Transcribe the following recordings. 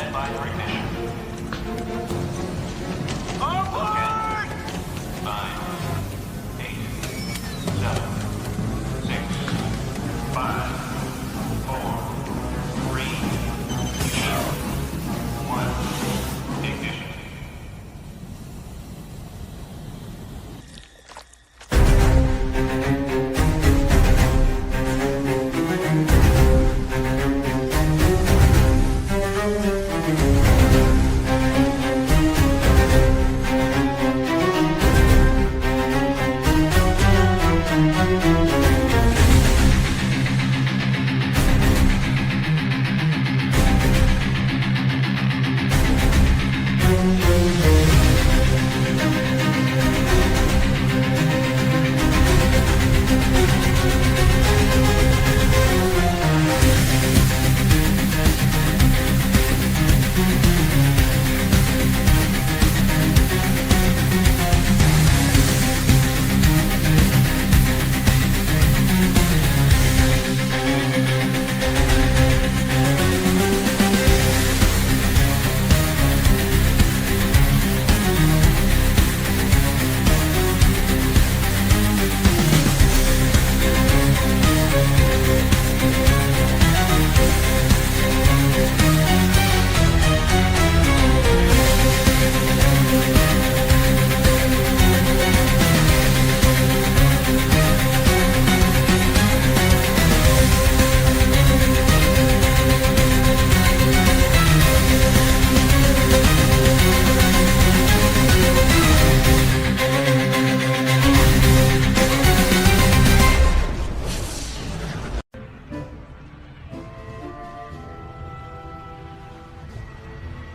Stand by for ignition. Aboard! 9, 8, 7, 6, 5, 4, 3, 2, 1. Ignition.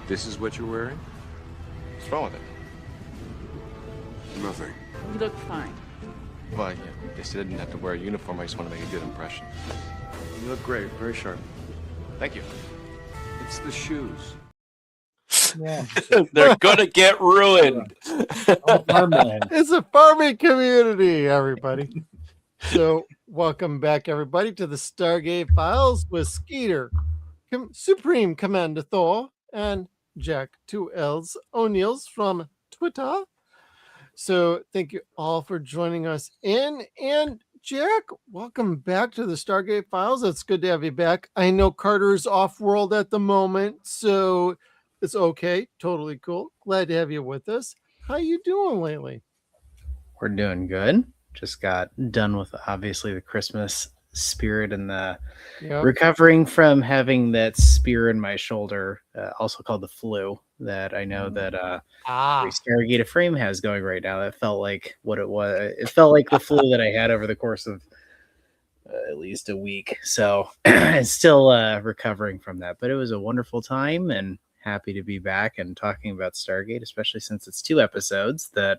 This is what you're wearing? What's wrong with it? Nothing. You look fine. Well, yeah, I guess you didn't have to wear a uniform. I just want to make a good impression. You look great. Very sharp. Thank you. It's the shoes. Yeah. They're gonna get ruined. Farmland. It's a farming community, everybody. So, welcome back, everybody, to the Stargate Files with Skeeter, Supreme Commander Thor, and Jack teal'c O'Neills from Twitter. So, thank you all for joining us in. And Jack, welcome back to the Stargate Files. It's good to have you back. I know Carter's off-world at the moment, so it's okay. Totally cool. Glad to have you with us. How you doing lately? We're doing good. Just got done with obviously the Christmas spirit and the recovering from having that spear in my shoulder, also called the flu, that I know that every Stargate a frame has going right now. That felt like what it was. It felt like the flu that I had over the course of at least a week. So it's still recovering from that, but it was a wonderful time and happy to be back and talking about Stargate, especially since it's 2 episodes that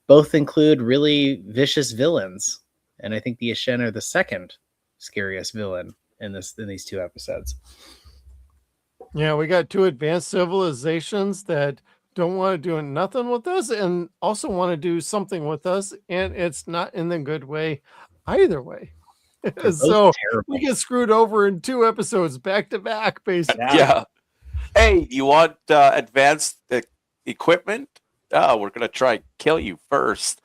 both include really vicious villains. And I think the Ashen are the second scariest villain in these 2 episodes. Yeah, we got 2 advanced civilizations that don't want to do nothing with us and also want to do something with us, and it's not in the good way either way. So we get screwed over in 2 episodes back to back, basically. Yeah. Hey, you want advanced equipment? Oh, we're gonna try and kill you first.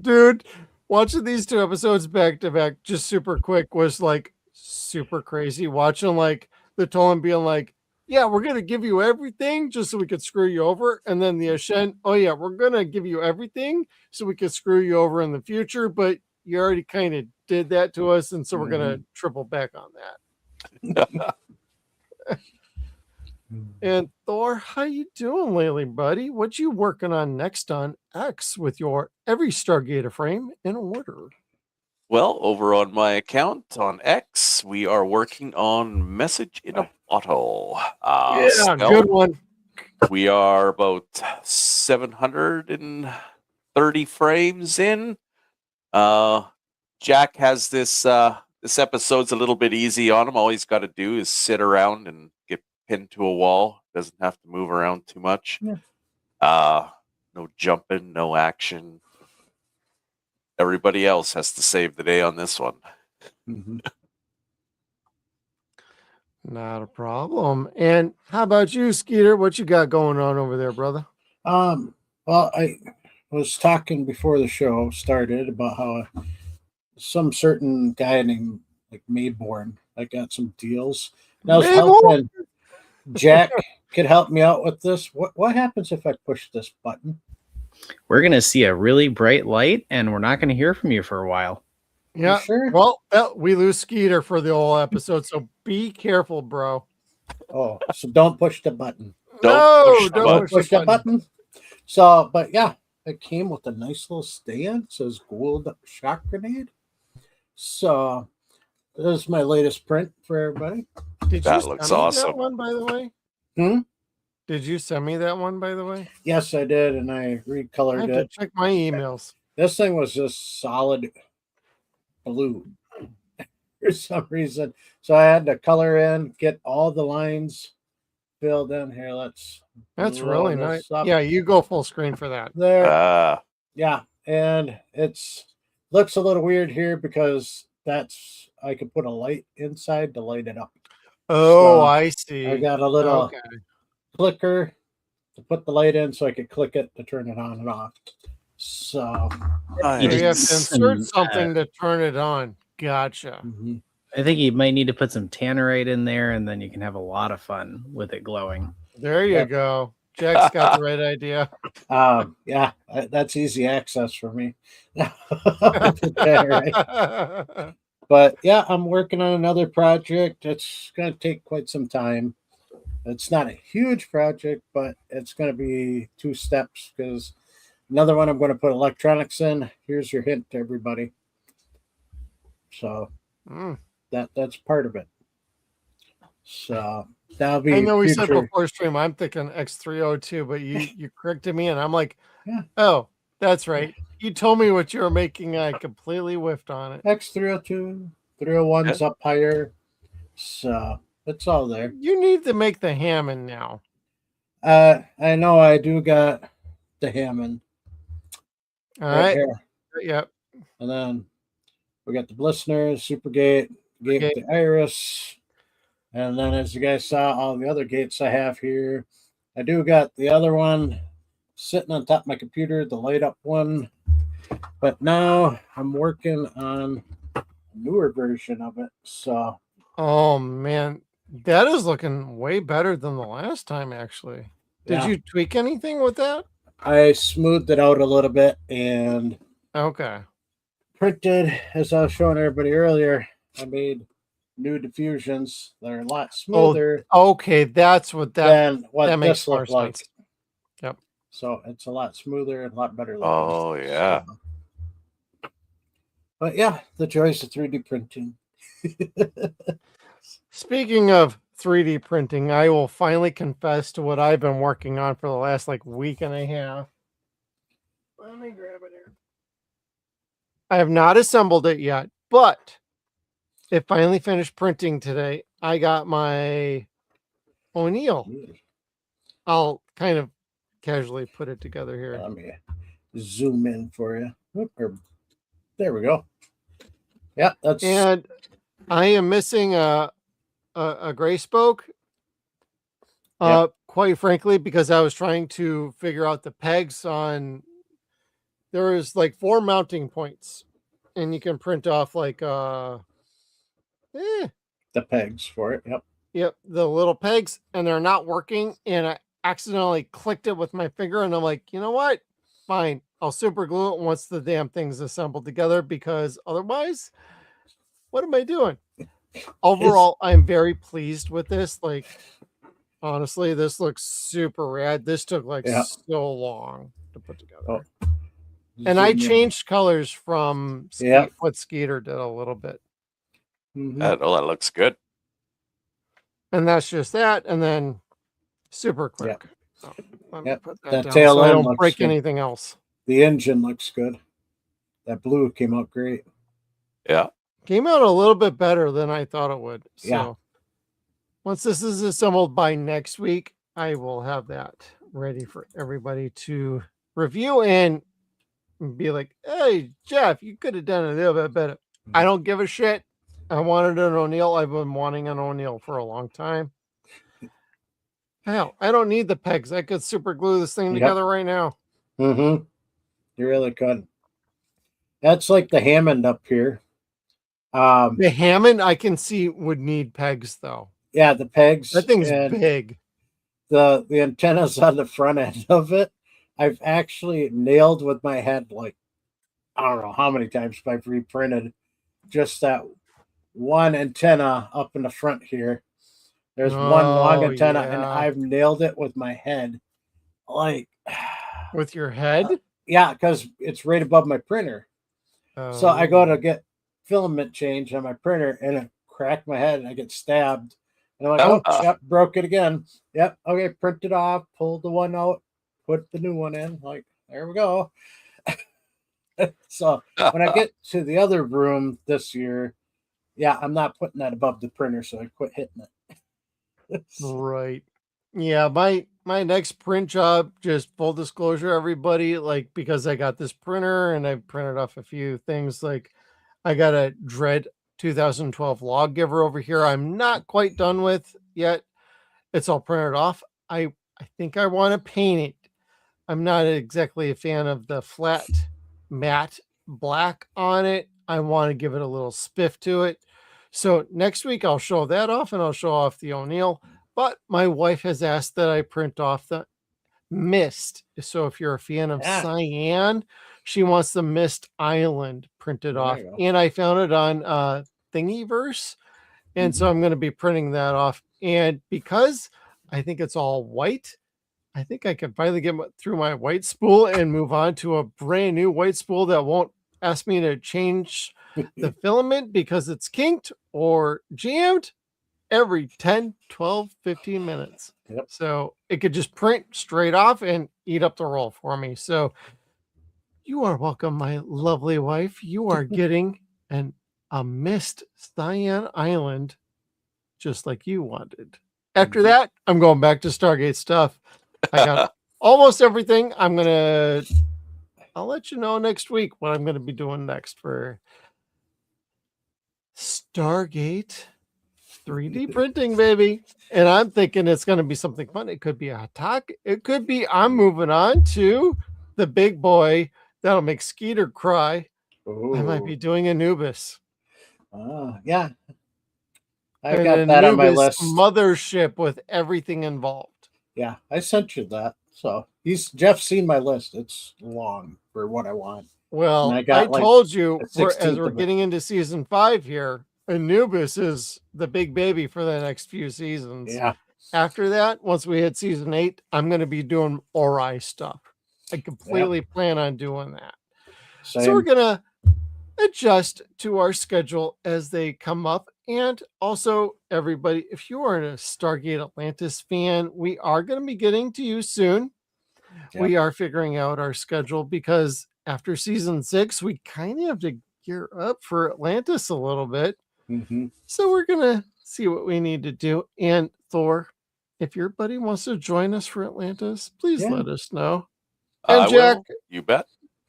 Dude, watching these 2 episodes back to back just super quick was like super crazy. Watching like the Tolan being like, yeah, we're gonna give you everything just so we could screw you over, and then the Ashen, oh yeah, we're gonna give you everything so we could screw you over in the future, but you already kind of did that to us, and so we're gonna triple back on that. And Thor, how you doing lately, buddy? What you working on next on X with your every Stargater frame in order? Well, over on my account on X, we are working on Message in a Bottle. Good one. We are about 730 frames in. Jack has this. This episode's a little bit easy on him. All he's got to do is sit around and get pinned to a wall. Doesn't have to move around too much. Yeah. No jumping, no action. Everybody else has to save the day on this one. Not a problem. And how about you, Skeeter? What you got going on over there, brother? Well, I was talking before the show started about how some certain guy named like Mayborn, I got some deals. And I was hoping Jack could help me out with this. What happens if I push this button? We're going to see a really bright light, and we're not going to hear from you for a while. Yeah. Sure? Well, we lose Skeeter for the whole episode, so be careful, bro. Oh, so don't push the button. Don't push the button. So, but yeah, it came with a nice little stand. It says gold shock grenade. So this is my latest print for everybody. That looks awesome. That one, by the way? Did you send me that one, by the way? Yes, I did, and I recolored I have it. to check my emails. This thing was just solid blue for some reason. So I had to color in, get all the lines filled in here. That's roll really this nice. up. Yeah, you go full screen for that. There. Yeah, and it's looks a little weird here because I could put a light inside to light it up. Oh, So I see. I got a little clicker to put the light in so I could click it to turn it on and off. So you have to insert something to turn it on. Gotcha. I think you might need to put some tannerite in there, and then you can have a lot of fun with it glowing. There you go. Jack's got the right idea. Yeah, that's easy access for me. But yeah, I'm working on another project. It's going to take quite some time. It's not a huge project, but it's going to be 2 steps because another one I'm going to put electronics in. Here's your hint to everybody. So that's part of it. So that'll be. I know we said before stream, I'm thinking X302, but you corrected me, and I'm like, oh, that's right. You told me what you were making. I completely whiffed on it. X302, 301's up higher. So it's all there. You need to make the Hammond now. I know I do got the Hammond. All right. Here. Yep. And then we got the Blissner, Supergate, Gate with the Iris. And then as you guys saw, all the other gates I have here. I do got the other one sitting on top of my computer, the light up one. But now I'm working on a newer version of it. So oh man, that is looking way better than the last time, actually. Did you tweak anything with that? I smoothed it out a little bit and printed, as I was showing everybody earlier, I made new diffusions that are a lot smoother. Oh, okay, that's what that makes more sense. Yep. So it's a lot smoother and a lot better looking. Oh yeah. But yeah, the joys of 3D printing. Speaking of 3D printing, I will finally confess to what I've been working on for the last week and a half. Let me grab it here. I have not assembled it yet, but it finally finished printing today. I got my O'Neill. I'll kind of casually put it together here. Let me zoom in for you. There we go. Yeah, and I am missing a gray spoke. Quite frankly, because I was trying to figure out the pegs on. There is 4 mounting points, and you can print off the pegs for it. Yep, the little pegs, and they're not working. And I accidentally clicked it with my finger, and I'm like, you know what? Fine, I'll super glue it once the damn thing's assembled together, because otherwise, what am I doing? Overall, I'm very pleased with this. Honestly, this looks super rad. This took so long to put together. And I changed colors from what Skeeter did a little bit. That looks good. And that's just that. And then super quick. So let me put that down tail so I end don't break good. anything else. The engine looks good. That blue came out great. Yeah. Came out a little bit better than I thought it would. So yeah. Once this is assembled by next week, I will have that ready for everybody to review and be like, hey, Jeff, you could have done a little bit better. I don't give a shit. I wanted an O'Neill. I've been wanting an O'Neill for a long time. Hell, I don't need the pegs. I could super glue this thing together right now. Mm-hmm. You really could. That's like the Hammond up here. The Hammond I can see would need pegs though. Yeah, the pegs. That thing's big. The antennas on the front end of it, I've actually nailed with my head, like, I don't know how many times I've reprinted just that one antenna up in the front here. There's one long antenna, and I've nailed it with my head. Like, with your head? Yeah, because it's right above my printer. So I go to get filament change on my printer, and it cracked my head, and I get stabbed. And I'm like, yep, broke it again. Yep, okay, print it off, pulled the one out, put the new one in. Like, there we go. So when I get to the other room this year, yeah, I'm not putting that above the printer, so I quit hitting it. Right. Yeah, my next print job, just full disclosure, everybody, like, because I got this printer and I printed off a few things, like I got a Dread 2012 log giver over here. I'm not quite done with yet. It's all printed off. I think I want to paint it. I'm not exactly a fan of the flat matte black on it. I want to give it a little spiff to it. So next week I'll show that off, and I'll show off the O'Neill. But my wife has asked that I print off the Mist. So if you're a fan of cyan, she wants the Mist Island printed off. And I found it on Thingiverse. And so I'm going to be printing that off. And because I think it's all white, I think I can finally get through my white spool and move on to a brand new white spool that won't ask me to change the filament because it's kinked or jammed every 10, 12, 15 minutes. Yep. So it could just print straight off and eat up the roll for me. So you are welcome, my lovely wife. You are getting a Mist Cyan Island just like you wanted. After that, I'm going back to Stargate stuff. I got almost everything. I'll let you know next week what I'm going to be doing next for Stargate 3D printing, baby. And I'm thinking it's going to be something fun. It could be a talk. It could be I'm moving on to the big boy that'll make Skeeter cry. Ooh. I might be doing Anubis. Yeah. I got that on my list. Mothership with everything involved. Yeah, I sent you that. So Jeff's seen my list. It's long for what I want. Well, I told you as we're getting into season 5 here, Anubis is the big baby for the next few seasons. Yeah. After that, once we hit season 8, I'm going to be doing Ori stuff. I completely plan on doing that. Same. So we're going to adjust to our schedule as they come up. And also, everybody, if you are a Stargate Atlantis fan, we are going to be getting to you soon. Yep. We are figuring out our schedule because after season 6, we kind of have to gear up for Atlantis a little bit. Mm-hmm. So we're going to see what we need to do. And Thor, if your buddy wants to join us for Atlantis, please let us know. And Jack, you bet.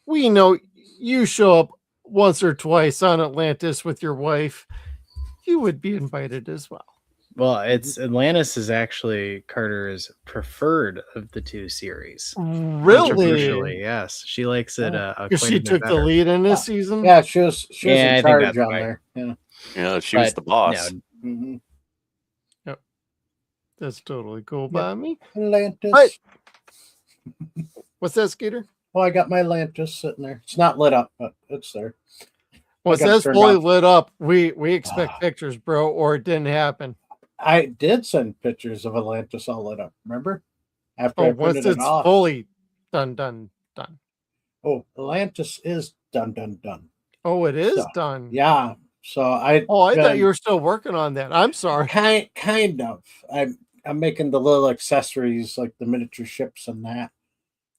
We know you show up once or twice on Atlantis with your wife. You would be invited as well. Well, Atlantis is actually Carter's preferred of the 2 series. Really? Controversially, yes. She likes it. Because she took the lead in this season? Yeah, she was in charge on there. Yeah, she was the boss. No. Mm-hmm. Yep. That's totally cool by me. Atlantis. But, what's that, Skeeter? Well, I got my Atlantis sitting there. It's not lit up, but it's there. Well, it says fully lit up. We expect pictures, bro, or it didn't happen. I did send pictures of Atlantis all lit up. Remember? After I once printed it's it off. fully done. Oh, Atlantis is done. Oh, it is done. Yeah. So I thought you were still working on that. I'm sorry. Kind of. I'm making the little accessories like the miniature ships and that.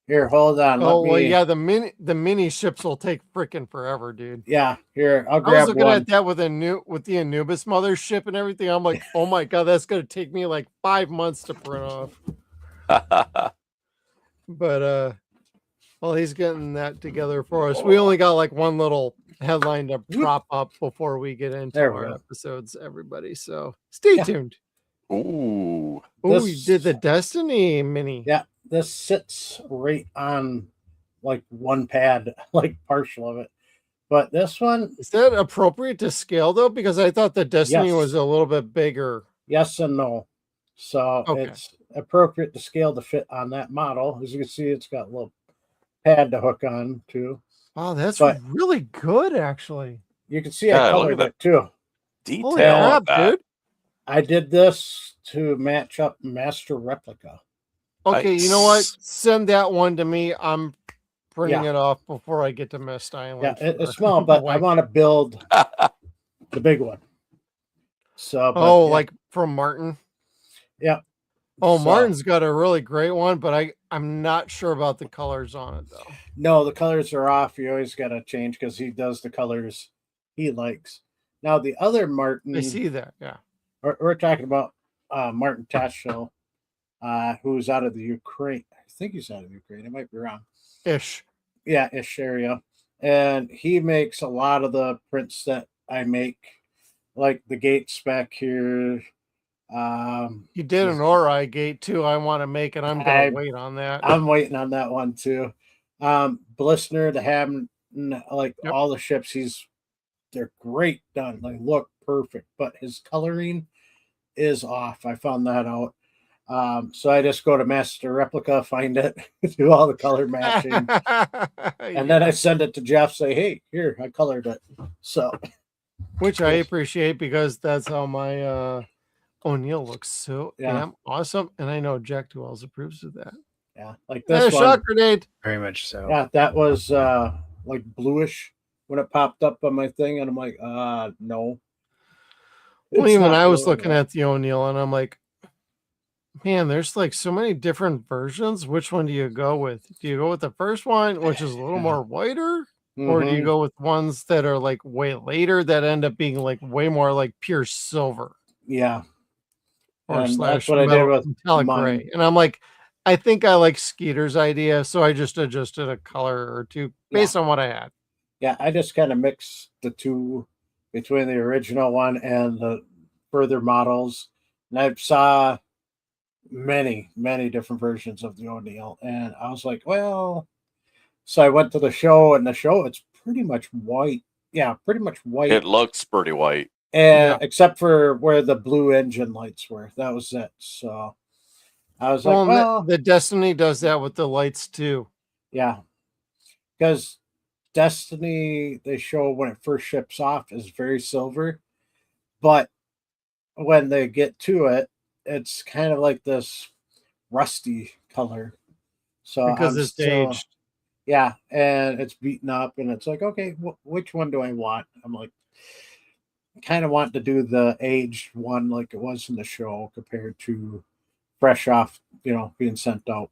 Here, hold on. Yeah, the mini ships will take freaking forever, dude. Yeah, here, I'll grab one. I was looking at that with the Anubis mothership and everything. I'm like, oh my god, that's gonna take me like 5 months to print off. But Well, he's getting that together for us. We only got like one little headline to prop up before we get into There we our go. episodes, everybody. So stay Yeah. tuned. Ooh. Oh, This- we did the Destiny mini. Yeah, this sits right on like one pad, like partial of it. But this one, Is that appropriate to scale though? Because I thought the Destiny Yes. was a little bit bigger. yes and no. So Okay. it's appropriate to scale to fit on that model. As you can see, it's got a little pad to hook on too. Wow, that's But- really good, actually. You can see Yeah, I look colored at it too. Detail Holy on crap, that. dude. I did this to match up Master Replica. Okay, you know what? Nice. Send that one to me. I'm printing Yeah. it off before I get to Mist Island. Yeah, it's for small, the but I wife. want to build the big one. So, but, Oh, yeah, like from Martin. yeah. Oh, So- Martin's got a really great one, but I'm not sure about the colors on it though. No, the colors are off. You always got to change because he does the colors he likes. Now the other Martin, I see that. Yeah. we're talking about Martin Taschel, who's out of the Ukraine. I think he's out of Ukraine. I might be wrong. Ish. Yeah, ish area. And he makes a lot of the prints that I make, like the gate spec here. You did an Ori gate too. I want to make it. I'm gonna I- wait on that. I'm waiting on that one too. Blissner, the Ham, like Yep. all the ships, they're great done. Like look perfect, but his coloring is off. I found that out. So I just go to Master Replica, find it, do all the color matching, and then I send it to Jeff. Say, hey, here I colored it. So which I appreciate because that's how my O'Neill looks so Yeah. damn awesome, and I know Jack Wells approves of that. yeah, like There's this a one. shock grenade. Very much so. Yeah, that was like bluish when it popped up on my thing, and I'm like, no. Well, It's even not I was really looking that. at the O'Neill, and I'm like, man, there's like so many different versions. Which one do you go with? Do you go with the first one, which is a little Yeah. more whiter? Or do you Mhm. go with ones that are like way later that end up being like way more like pure silver Yeah. or And slash that's what I did metal with metallic mine. gray? And I'm like, I think I like Skeeter's idea, so I just adjusted a color or two based on what I had. Yeah, I just kind of mixed the two between the original one and the further models. And I saw many, many different versions of the O'Neill. And I was like, well, so I went to the show, and the show, it's pretty much white. Yeah, pretty much white. It looks pretty white. And except for where the blue engine lights were. That was it. So I was Well, like, well, the Destiny does that with the lights too. yeah. Because Destiny, they show when it first ships off, is very silver. But when they get to it, it's kind of like this rusty color. So Because I'm it's still- aged. Yeah, and it's beaten up, and it's like, okay, which one do I want? I'm like, kind of want to do the aged one like it was in the show compared to fresh off, being sent out.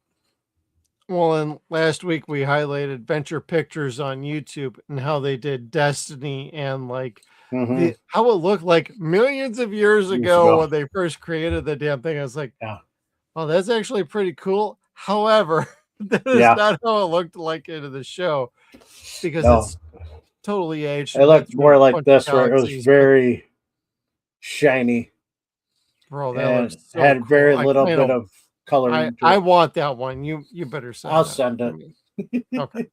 Well, and last week we highlighted Venture Pictures on YouTube and how they did Destiny and like Mhm. how it looked like millions of years Years ago ago. when they first created the damn thing. I was like, Yeah. well, that's actually pretty cool. However, that is Yeah. not how it looked like into the show because No. it's totally aged. It and looked through more a like bunch of this, where it was galaxies, very shiny but, bro, that and looks so had cool. very I little kinda- bit of color. I want that one. You better send I'll that send to it. me. Okay.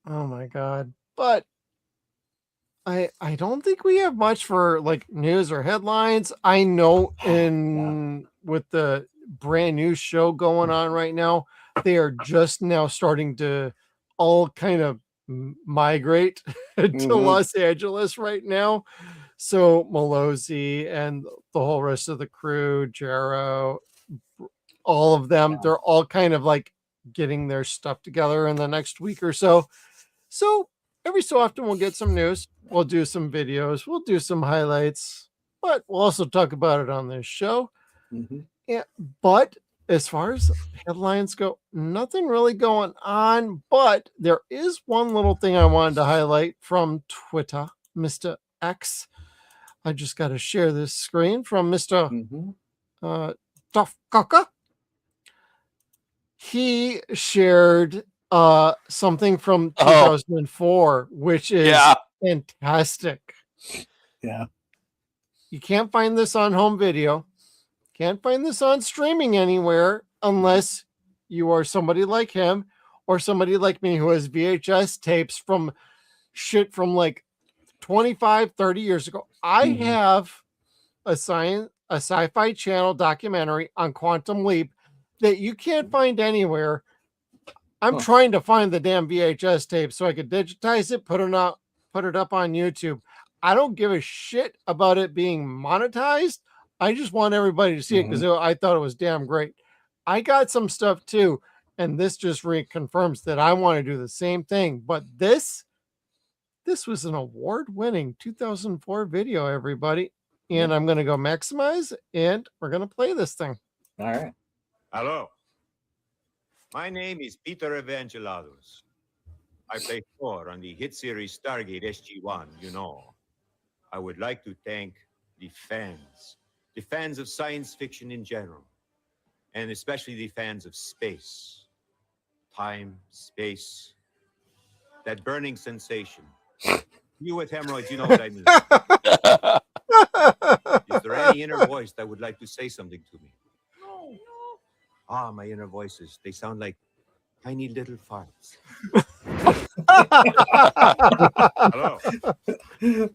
Oh my god. But I don't think we have much for like news or headlines. I know with the brand new show going on right now, they are just now starting to all kind of migrate to Mhm. Los Angeles right now. So Malozzi and the whole rest of the crew, Jarrow, all of them, Yeah. they're all kind of like getting their stuff together in the next week or so. So every so often we'll get some news. We'll do some videos. We'll do some highlights, but we'll also talk about it on this show. Mhm. Yeah, but as far as headlines go, nothing really going on. But there is one little thing I wanted to highlight from Twitter, Mr. X. I just got to share this screen from Mr. Mhm. Duff Kaka. he shared something from Oh. 2004, which is Yeah. fantastic. Yeah. You can't find this on home video. Can't find this on streaming anywhere unless you are somebody like him or somebody like me who has VHS tapes from shit from like 25, 30 years ago. I have a sci-fi channel documentary on Quantum Leap that you can't find anywhere. I'm trying to find the damn VHS tape so I could digitize it, put it up on YouTube. I don't give a shit about it being monetized. I just want everybody to see it because I thought it was damn great. I got some stuff too, and this just reconfirms that I want to do the same thing. But this was an award-winning 2004 video, everybody. And I'm going to go maximize, and we're going to play this thing. All right. Hello. My name is Peter Evangelados. I play Thor on the hit series Stargate SG-1, you know. I would like to thank the fans of science fiction in general, and especially the fans of space, time, space, that burning sensation. You with hemorrhoids, you know what I mean. Is there any inner voice that would like to say something to me? No. Ah, my inner voices, they sound like tiny little farts. Hello.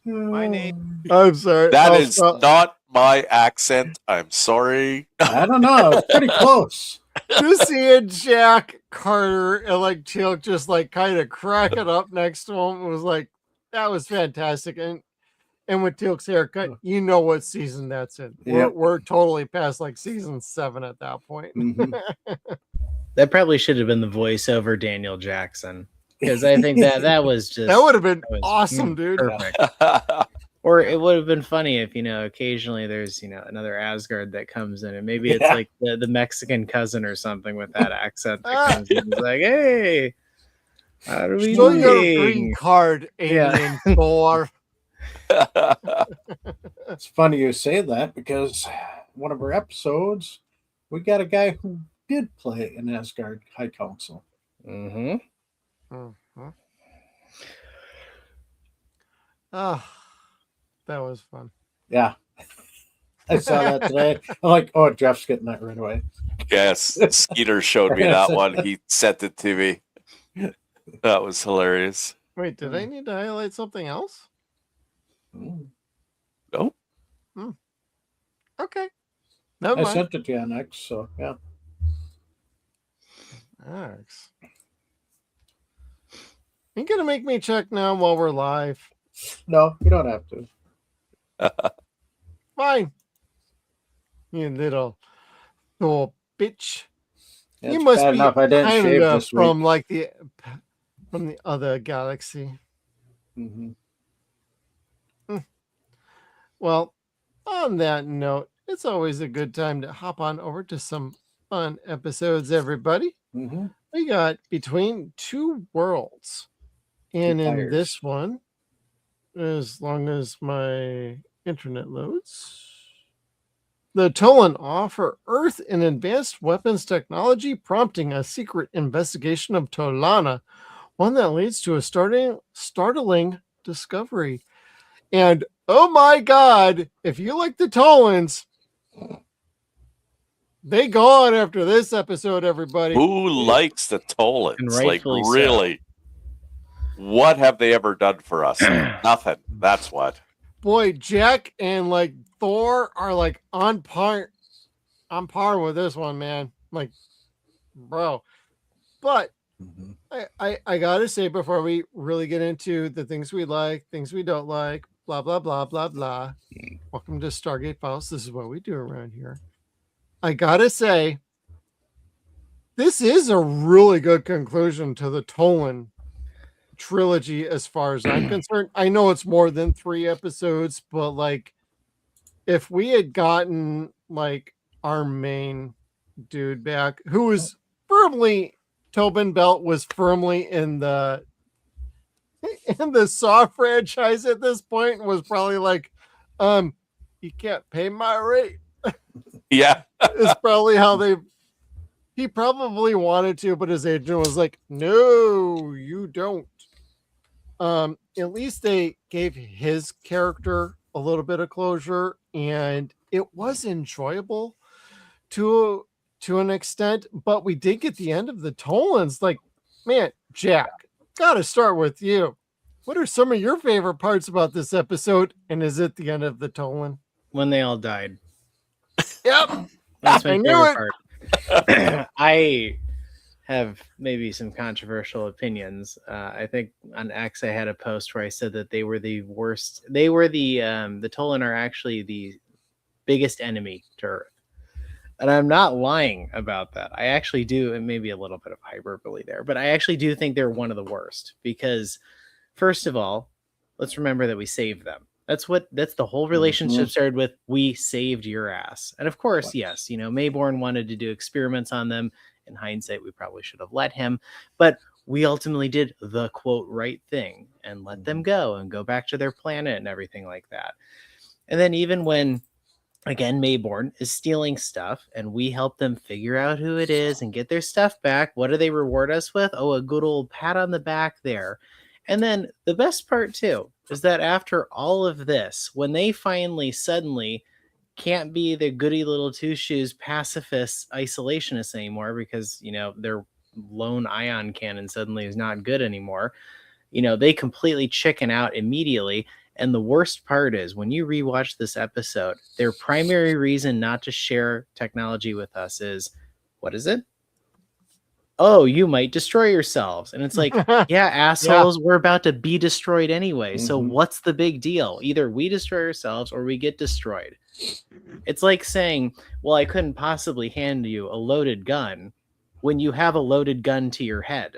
My name. I'm sorry. That is not my accent. I'm sorry. I don't know. It's pretty close. Just seeing Jack Carter and like Teal'c just like kind of cracking up next to him was like, that was fantastic. And with Teal'c's haircut, you know what season that's in. We're totally past like season 7 at that point. That probably should have been the voiceover Daniel Jackson, because I think that was just that would have been awesome, dude. Perfect. Or it would have been funny if, occasionally there's, another Asgard that comes in, and maybe it's like the Mexican cousin or something with that accent that comes in. It's like, hey, how do we show your green card, alien Thor. It's funny you say that, because one of our episodes, we got a guy who did play an Asgard High Council. Oh, that was fun. Yeah. I saw that today. I'm like, oh, Jeff's getting that right away. Yes, Skeeter showed me that one. He sent it to me. That was hilarious. Wait, did I need to highlight something else? Nope. Okay. Never I mind. sent it to you on X, so yeah. X. You gonna make me check now while we're live? No, you don't have to. Fine. You little bitch. Yeah, you it's must bad be enough I didn't shave this from week. like from the other galaxy. Well, on that note, it's always a good time to hop on over to some fun episodes, everybody. We got Between Two Worlds. And in this one, as long as my internet loads, the Tolan offer Earth an advanced weapons technology, prompting a secret investigation of Tolana, one that leads to a startling discovery. And oh my God, if you like the Tolans, they go on after this episode, everybody. Who likes the Tolans? Like, rightfully so. really? What have they ever done for us? Nothing. That's what. Boy, Jack and like Thor are like on par with this one, man. Like, bro. But I gotta say, before we really get into the things we like, things we don't like, blah blah blah blah blah. Welcome to Stargate Files. This is what we do around here. I gotta say, this is a really good conclusion to the Tolan trilogy as far as I'm concerned. I know it's more than 3 episodes, but like, if we had gotten like our main dude back, who was firmly, Tobin Belt was firmly in the Saw franchise at this point, and was probably like, you can't pay my rate. Yeah. It's probably how they He probably wanted to, but his agent was like, "No, you don't." At least they gave his character a little bit of closure, and it was enjoyable to an extent. But we did get the end of the Tolans. Like, man, Jack, gotta start with you. What are some of your favorite parts about this episode? And is it the end of the Tolan? When they all died. Yep, That's my I knew favorite it. part. I have maybe some controversial opinions. I think on X I had a post where I said that they were the worst. They were the Tolan are actually the biggest enemy to Earth. And I'm not lying about that. I actually do, and maybe a little bit of hyperbole there, but I actually do think they're one of the worst because, first of all, let's remember that we saved them. That's the whole relationship started with. We saved your ass. And of course, yes, Mayborn wanted to do experiments on them. In hindsight, we probably should have let him, but we ultimately did the quote right thing and let them go and go back to their planet and everything like that. And then even when, again, Mayborn is stealing stuff and we help them figure out who it is and get their stuff back, what do they reward us with? Oh, a good old pat on the back there. And then the best part too is that after all of this, when they finally suddenly can't be the goody little two shoes pacifists isolationists anymore because their lone ion cannon suddenly is not good anymore, they completely chicken out immediately. And the worst part is when you rewatch this episode, their primary reason not to share technology with us is, what is it? Oh, you might destroy yourselves. And it's like, yeah, assholes, we're about to be destroyed anyway. So what's the big deal? Either we destroy ourselves or we get destroyed. It's like saying, well, I couldn't possibly hand you a loaded gun when you have a loaded gun to your head.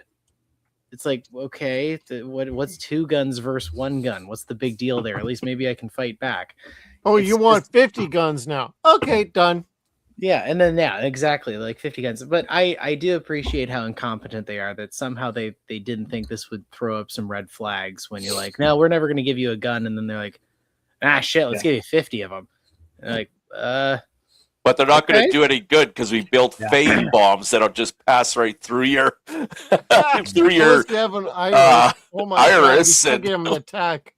It's like, okay, what's 2 guns versus 1 gun? What's the big deal there? At least maybe I can fight back. Oh, you want 50 guns now? Okay, done. Yeah, and then exactly, like 50 guns. But I do appreciate how incompetent they are, that somehow they didn't think this would throw up some red flags when you're like, no, we're never going to give you a gun. And then they're like, shit, let's give you 50 of them. And like, but they're not going to do any good because we built phase bombs that'll just pass right through your through your you have an iris. Oh my iris God, and give them an attack.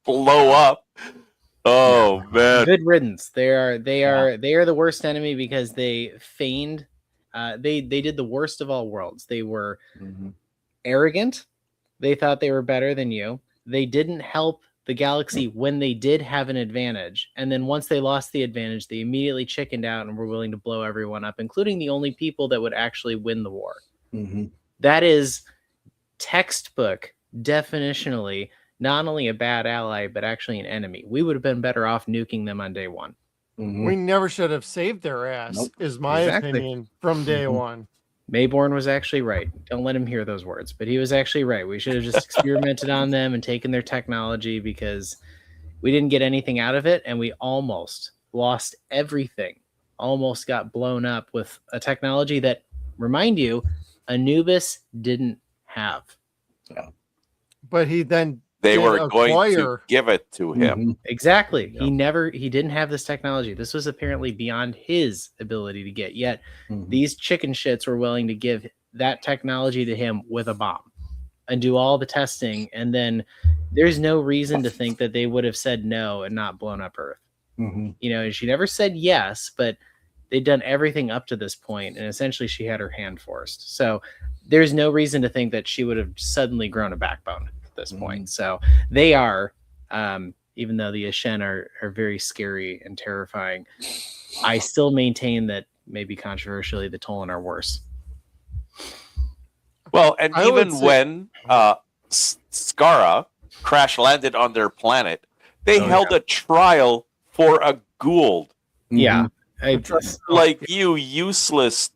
blow up. Oh man! Good riddance. They are the worst enemy because they feigned. They did the worst of all worlds. They were arrogant. They thought they were better than you. They didn't help the galaxy when they did have an advantage. And then once they lost the advantage, they immediately chickened out and were willing to blow everyone up, including the only people that would actually win the war. That is textbook, definitionally, not only a bad ally, but actually an enemy. We would have been better off nuking them on day one. We never should have saved their ass, is my opinion, from day one. Mayborn was actually right. Don't let him hear those words, but he was actually right. We should have just experimented on them and taken their technology because we didn't get anything out of it, and we almost lost everything. Almost got blown up with a technology that, remind you, Anubis didn't have. But he then they were going to give it to him. Exactly. He didn't have this technology. This was apparently beyond his ability to get. Yet these chicken shits were willing to give that technology to him with a bomb and do all the testing. And then there's no reason to think that they would have said no and not blown up Earth. She never said yes, but they'd done everything up to this point, and essentially she had her hand forced. So there's no reason to think that she would have suddenly grown a backbone at this point. So they are, even though the Ashen are very scary and terrifying, I still maintain that, maybe controversially, the Tolan are worse. Well, and even when Skara crash landed on their planet, they held a trial for a Gould. Yeah. Like, you useless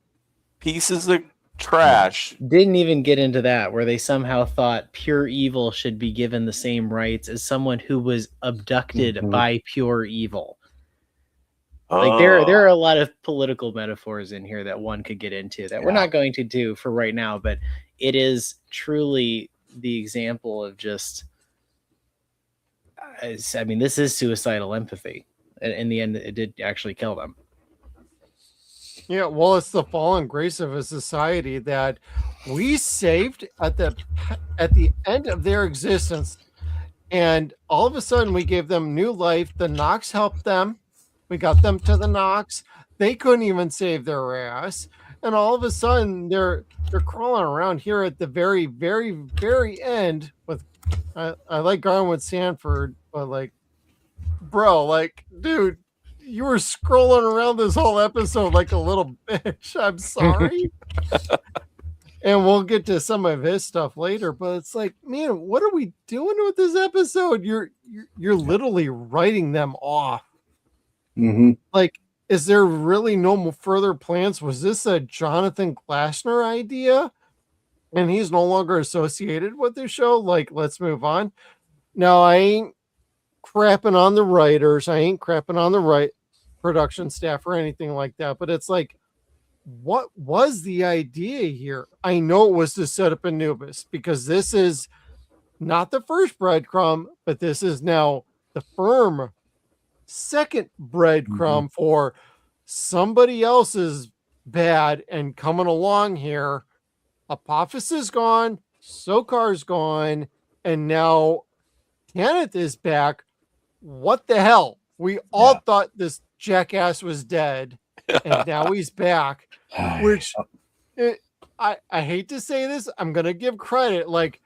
pieces of trash. Didn't even get into that, where they somehow thought pure evil should be given the same rights as someone who was abducted by pure evil. Like, there are a lot of political metaphors in here that one could get into that we're not going to do for right now, but it is truly the example of just, I mean, this is suicidal empathy. In the end, it did actually kill them. Yeah, well, it's the fall and grace of a society that we saved at the end of their existence, and all of a sudden we gave them new life. The Nox helped them. We got them to the Nox. They couldn't even save their ass, and all of a sudden they're crawling around here at the very, very, very end. With I like Garnwood Sanford, but like, bro, like, dude, you were scrolling around this whole episode like a little bitch. I'm sorry. And we'll get to some of his stuff later, but it's like, man, what are we doing with this episode? You're literally writing them off. Mm-hmm. Like, is there really no further plans? Was this a Jonathan Glasner idea? And he's no longer associated with the show? Like, let's move on. No, I ain't crapping on the writers. I ain't crapping on the production staff or anything like that. But it's like, what was the idea here? I know it was to set up Anubis, because this is not the first breadcrumb, but this is now the firm second breadcrumb for somebody else's bad and coming along here. Apophis is gone, Sokar's gone, and now Kenneth is back. What the hell? We all thought this jackass was dead, and now he's back. Which I hate to say this, I'm gonna give credit. Like,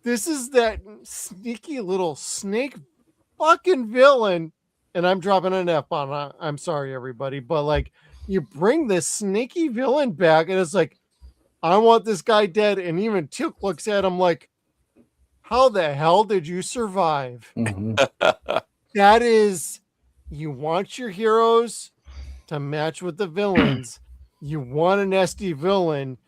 this is that sneaky little snake fucking villain, and I'm dropping an F on. I'm sorry, everybody, but like, you bring this sneaky villain back, and it's like, I want this guy dead. And even Teal'c looks at him like, how the hell did you survive? That is, you want your heroes to match with the villains. You want an SD villain.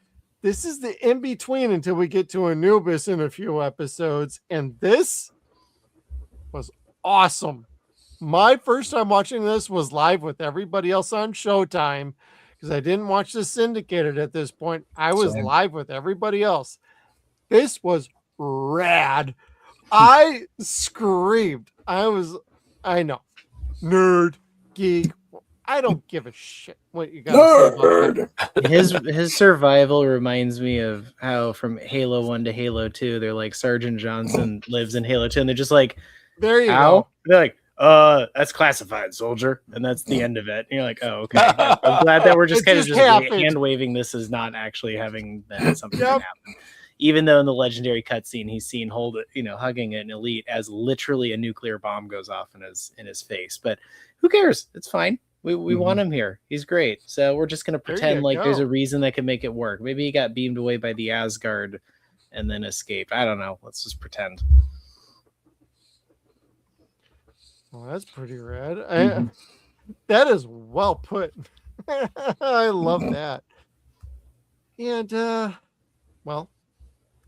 This is the in between until we get to Anubis in a few episodes. And this was awesome. My first time watching this was live with everybody else on Showtime, because I didn't watch the syndicated at this point. I was live with everybody else. This was rad. I screamed. I know. Nerd, geek. I don't give a shit what you got to say about that. His survival reminds me of how from Halo 1 to Halo 2, they're like, Sergeant Johnson lives in Halo 2, and they're just like, there you go. go. They're like, that's classified, soldier. And that's the end of it. And you're like, oh, okay. I'm glad that we're just kind of just hand waving this as not actually having that something happen. Even though in the legendary cutscene he's seen hugging an elite as literally a nuclear bomb goes off in his face. But who cares? It's fine. We want him here. He's great. So we're just gonna pretend like there's a reason that can make it work. Maybe he got beamed away by the Asgard and then escaped. I don't know. Let's just pretend. Well, that's pretty rad. That is well put. I love that. And well,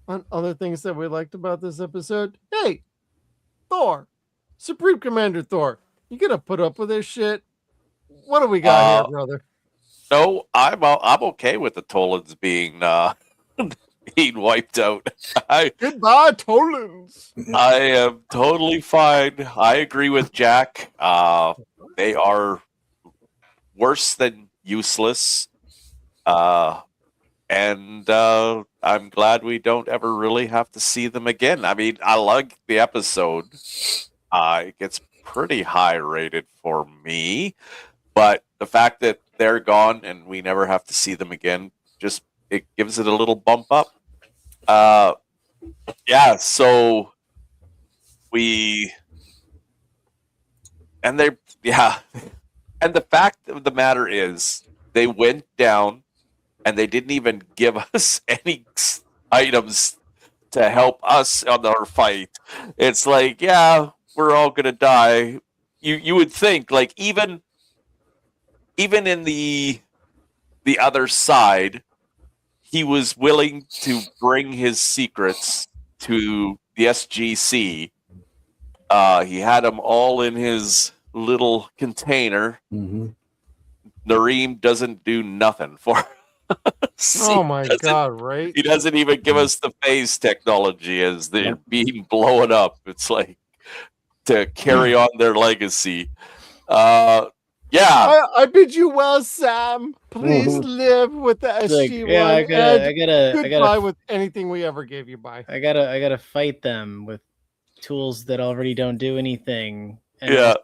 on other things that we liked about this episode, hey, Thor, Supreme Commander Thor, you gonna put up with this shit? What do we got here, brother? No, I'm okay with the Tolans being being wiped out. Goodbye, Tolans. I am totally fine. I agree with Jack. They are worse than useless. And I'm glad we don't ever really have to see them again. I mean, I like the episode. It gets pretty high rated for me. But the fact that they're gone and we never have to see them again, just it gives it a little bump up. So and the fact of the matter is they went down and they didn't even give us any items to help us on our fight. It's like, yeah, we're all gonna die. You would think, like, even in the other side, he was willing to bring his secrets to the SGC. He had them all in his little container. Nareem doesn't do nothing for Oh my god, right? He doesn't even give us the phase technology as they're being blown up. It's like to carry on their legacy. Yeah. I bid you well, Sam. Please Mhm. live with the It's like, SG-1 yeah, I and gotta, goodbye with anything we ever gave you. Bye. I gotta fight them with tools that already don't do anything. And Yeah.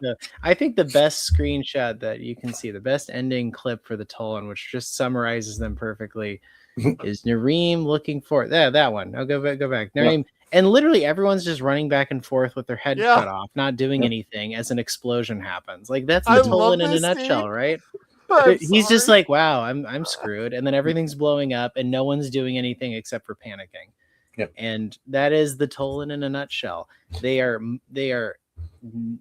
I think the best screenshot that you can see, the best ending clip for the Tolan, which just summarizes them perfectly, is Nareem looking for that one. I'll go back. Nareem, and literally everyone's just running back and forth with their head Yeah. cut off, not doing anything as an explosion happens. Like that's I the love Tolan in a this nutshell, scene. right? I'm He's just sorry. like, wow, I'm screwed, and then everything's blowing up, and no one's doing anything except for panicking. Yep. And that is the Tolan in a nutshell. They are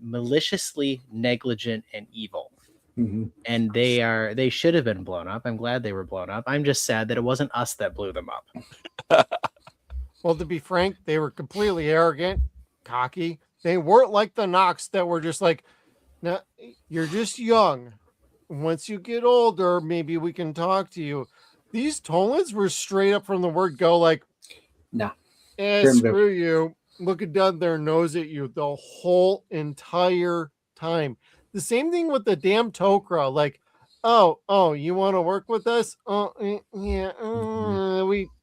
maliciously negligent and evil. Mhm. And they should have been blown up. I'm glad they were blown up. I'm just sad that it wasn't us that blew them up. Well, to be frank, they were completely arrogant, cocky. They weren't like the Nox that were just like, "Now you're just young. Once you get older, maybe we can talk to you." These Tolans were straight up from the word go, like, No. screw you. Looking down their nose at you the whole entire time. The same thing with the damn Tok'ra. Like, oh, you want to work with us? We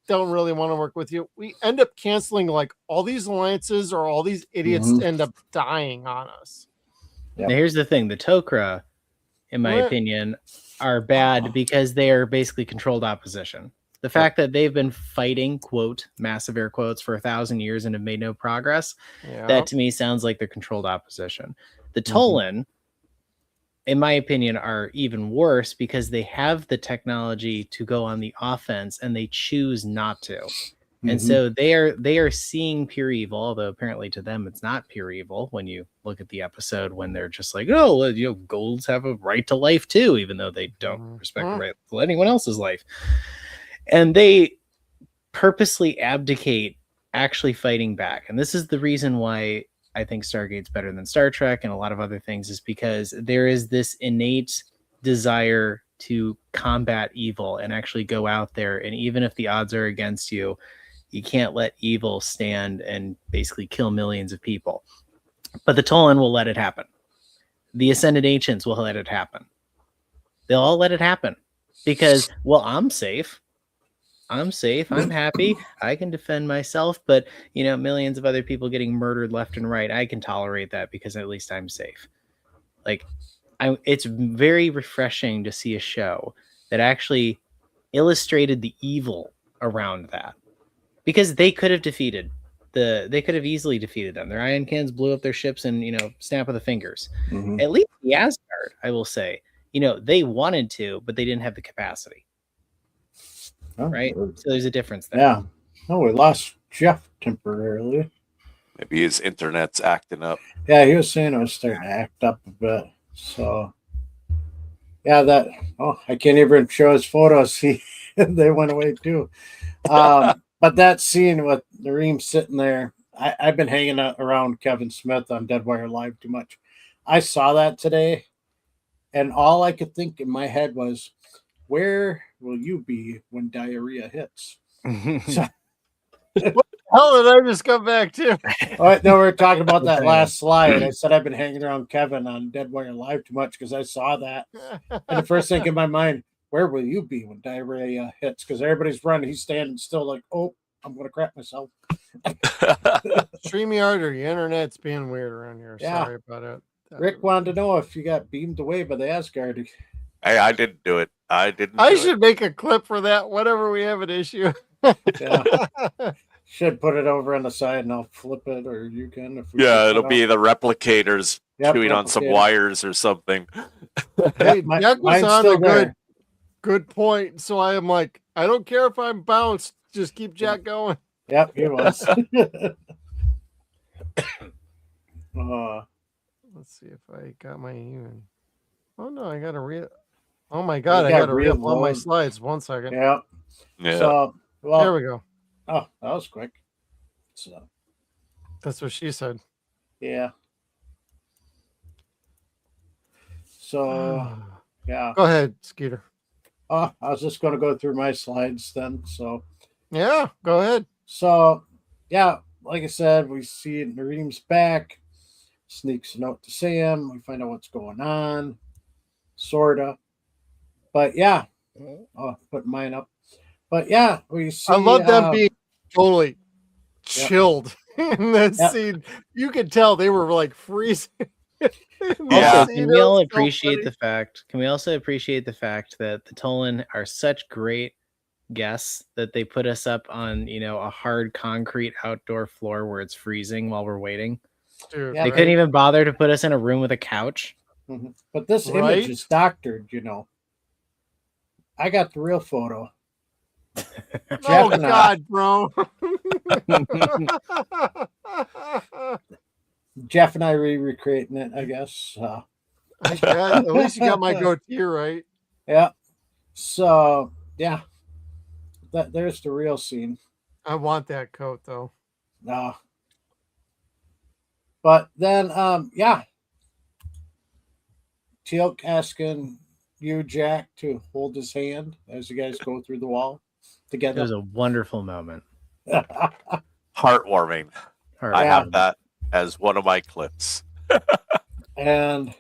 don't really want to work with you. We end up canceling like all these alliances, or all these idiots end up dying on us. Yep. Now, here's the thing: the Tok'ra, in my opinion, are bad because they are basically controlled opposition. The fact that they've been fighting, quote, massive air quotes, for 1,000 years and have made no progress, that to me sounds like they're controlled opposition. The Tolan, in my opinion, are even worse because they have the technology to go on the offense and they choose not to. And so they are seeing pure evil, although apparently to them it's not pure evil when you look at the episode, when they're just like, oh, golds have a right to life too, even though they don't respect the right to anyone else's life. And they purposely abdicate actually fighting back. And this is the reason why I think Stargate's better than Star Trek and a lot of other things, is because there is this innate desire to combat evil and actually go out there. And even if the odds are against you, you can't let evil stand and basically kill millions of people. But the Tolan will let it happen. The Ascended Ancients will let it happen. They'll all let it happen because, well, I'm safe. I'm happy. I can defend myself. But, millions of other people getting murdered left and right, I can tolerate that because at least I'm safe. Like, it's very refreshing to see a show that actually illustrated the evil around that. Because they could have easily defeated them. Their ion cans blew up their ships in, snap of the fingers. At least the Asgard, I will say, they wanted to, but they didn't have the capacity. Right? So there's a difference there. Yeah. Oh, we lost Jeff temporarily. Maybe his internet's acting up. Yeah, he was saying it was starting to act up a bit. So, yeah, I can't even show his photos. They went away too. But that scene with Nareem sitting there, I've been hanging out around Kevin Smith on Deadwire Live too much. I saw that today, and all I could think in my head was, where will you be when diarrhea hits? So, what the hell did I just come back to? No, we were talking about that last slide. I said I've been hanging around Kevin on Deadwire Live too much because I saw that. And the first thing in my mind, where will you be when diarrhea hits? Because everybody's running. He's standing still like, oh, I'm going to crap myself. StreamYard or your internet's being weird around here. Yeah. Sorry about it. Rick wanted to know if you got beamed away by the Asgard. Hey, I didn't do it. I should make a clip for that whenever we have an issue. Yeah. Should put it over on the side and I'll flip it, or you can. It'll be the replicators chewing on some wires or something. Hey, Jack was on a good point. So I am like, I don't care if I'm bounced. Just keep Jack going. Yep, he was. Let's see if I got my even. Oh no, I got to read. Oh my god, I got to re-upload my slides. 1 second. Yeah. So, there we go. Oh, that was quick. So that's what she said. Yeah. So yeah. Go ahead, Skeeter. Oh, I was just going to go through my slides then. So yeah, go ahead. So yeah, like I said, we see Nareem's back. Sneaks a note to Sam. We find out what's going on. sorta. But yeah, I'll put mine up. But yeah, we see. I love them being totally Yep. chilled in that Yep. scene. You could tell they were like freezing. Yeah. Also, can we all appreciate the fact? Can we also appreciate the fact that the Tolan are such great guests that they put us up on, a hard concrete outdoor floor where it's freezing while we're waiting. Dude, Yeah, They couldn't even bother to put us in a room with a couch. Mhm. But this Right? image is doctored, I got the real photo. Oh Jeff and I- God, bro. Jeff and I recreating it, I guess. I guess. At least you got my goatee right. Yeah. So yeah, there's the real scene. I want that coat though. But then, yeah, teal'c asking you, Jack, to hold his hand as you guys go through the wall It together. was a wonderful moment. Heartwarming. I have that as one of my clips. And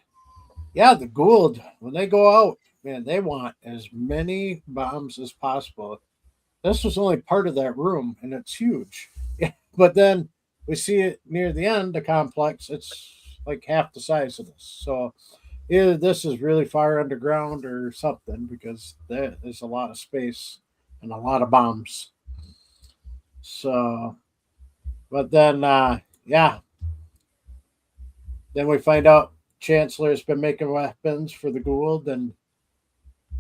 yeah, the Gould, when they go out, man, they want as many bombs as possible. This was only part of that room, and it's huge. Yeah, but then we see it near the end, the complex, it's like half the size of this. So either this is really far underground or something, because there's a lot of space and a lot of bombs. So, but then, yeah. Then we find out Chancellor's been making weapons for the Gould, and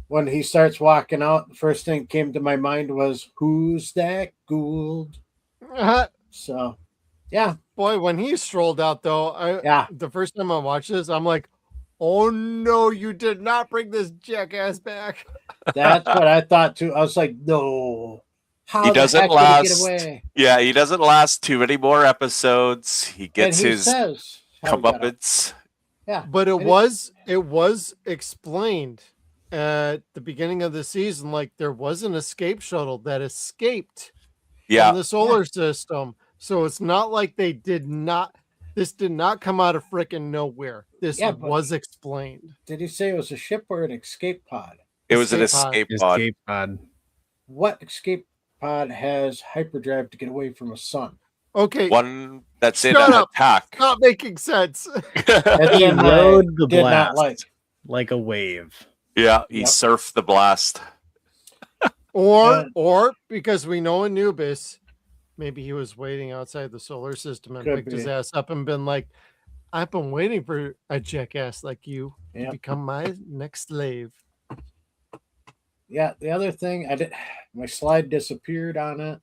when he starts walking out, the first thing that came to my mind was, "Who's that Gould?" So, yeah. Boy, when he strolled out though, the first time I watched this, I'm like, oh no, you did not bring this jackass back. That's what I thought too. I was like, no. How He the doesn't heck did he last. get away? Yeah, he doesn't last too many more episodes. He gets And he his says how he got out. comeuppance. Yeah, But it And was explained at the beginning of the season, like there was an escape shuttle that escaped Yeah. from the solar system. So it's not like this did not come out of freaking nowhere. This Yeah, but- was explained. Did he say it was a ship or an escape pod? It was an Escape escape pod. Escape pod. What escape pod has hyperdrive to get away from a sun? Okay, One that's in Shut an up. attack. not making sense. That He then I rode the did not blast like a wave. Yeah, he Yep. surfed the blast. Or because we know Anubis, maybe he was waiting outside the solar system and Could picked his be. ass up and been like, I've been waiting for a jackass like you to Yep. become my next slave. Yeah, the other thing my slide disappeared on it.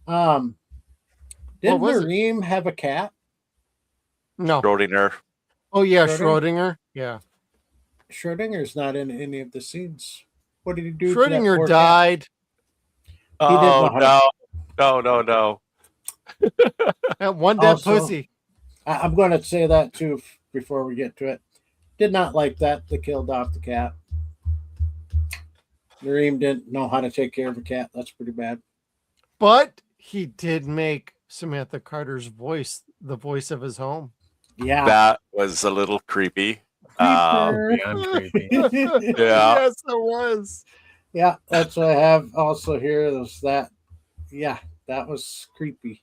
Did What was it? Mareem have a cat? No. Schrodinger. Oh yeah, Schrodinger? Schrodinger. Yeah. Schrodinger's not in any of the scenes. What did he do? to that Schrodinger poor cat? died. didn't Oh know how no. That one dead Also- pussy. I'm going to say that too before we get to it. Did not like that they killed off the cat. Nareem didn't know how to take care of a cat. That's pretty bad. But he did make Samantha Carter's voice the voice of his home. Yeah. That was a little creepy. Beyond creepy. Yes, it was. Yeah, that's what I have also here. Was that? Yeah, that was creepy.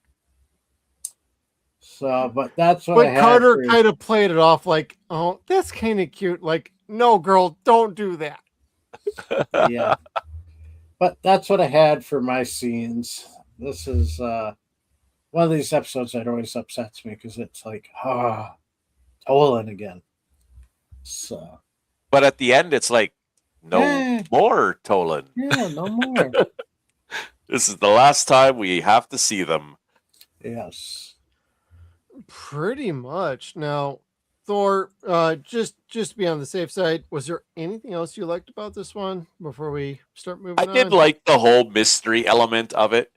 So, but that's what I But had Carter for- kind of played it off like, oh, that's kind of cute. Like, no, girl, don't do that. yeah. But that's what I had for my scenes. This is one of these episodes that always upsets me because it's like, Tolan again. So But at the end, it's like, no Yeah. more Tolan. yeah, no more. This is the last time we have to see them. Yes. Pretty much. Now, Thor, just to be on the safe side, was there anything else you liked about this one before we start moving I on? did like the whole mystery element of it.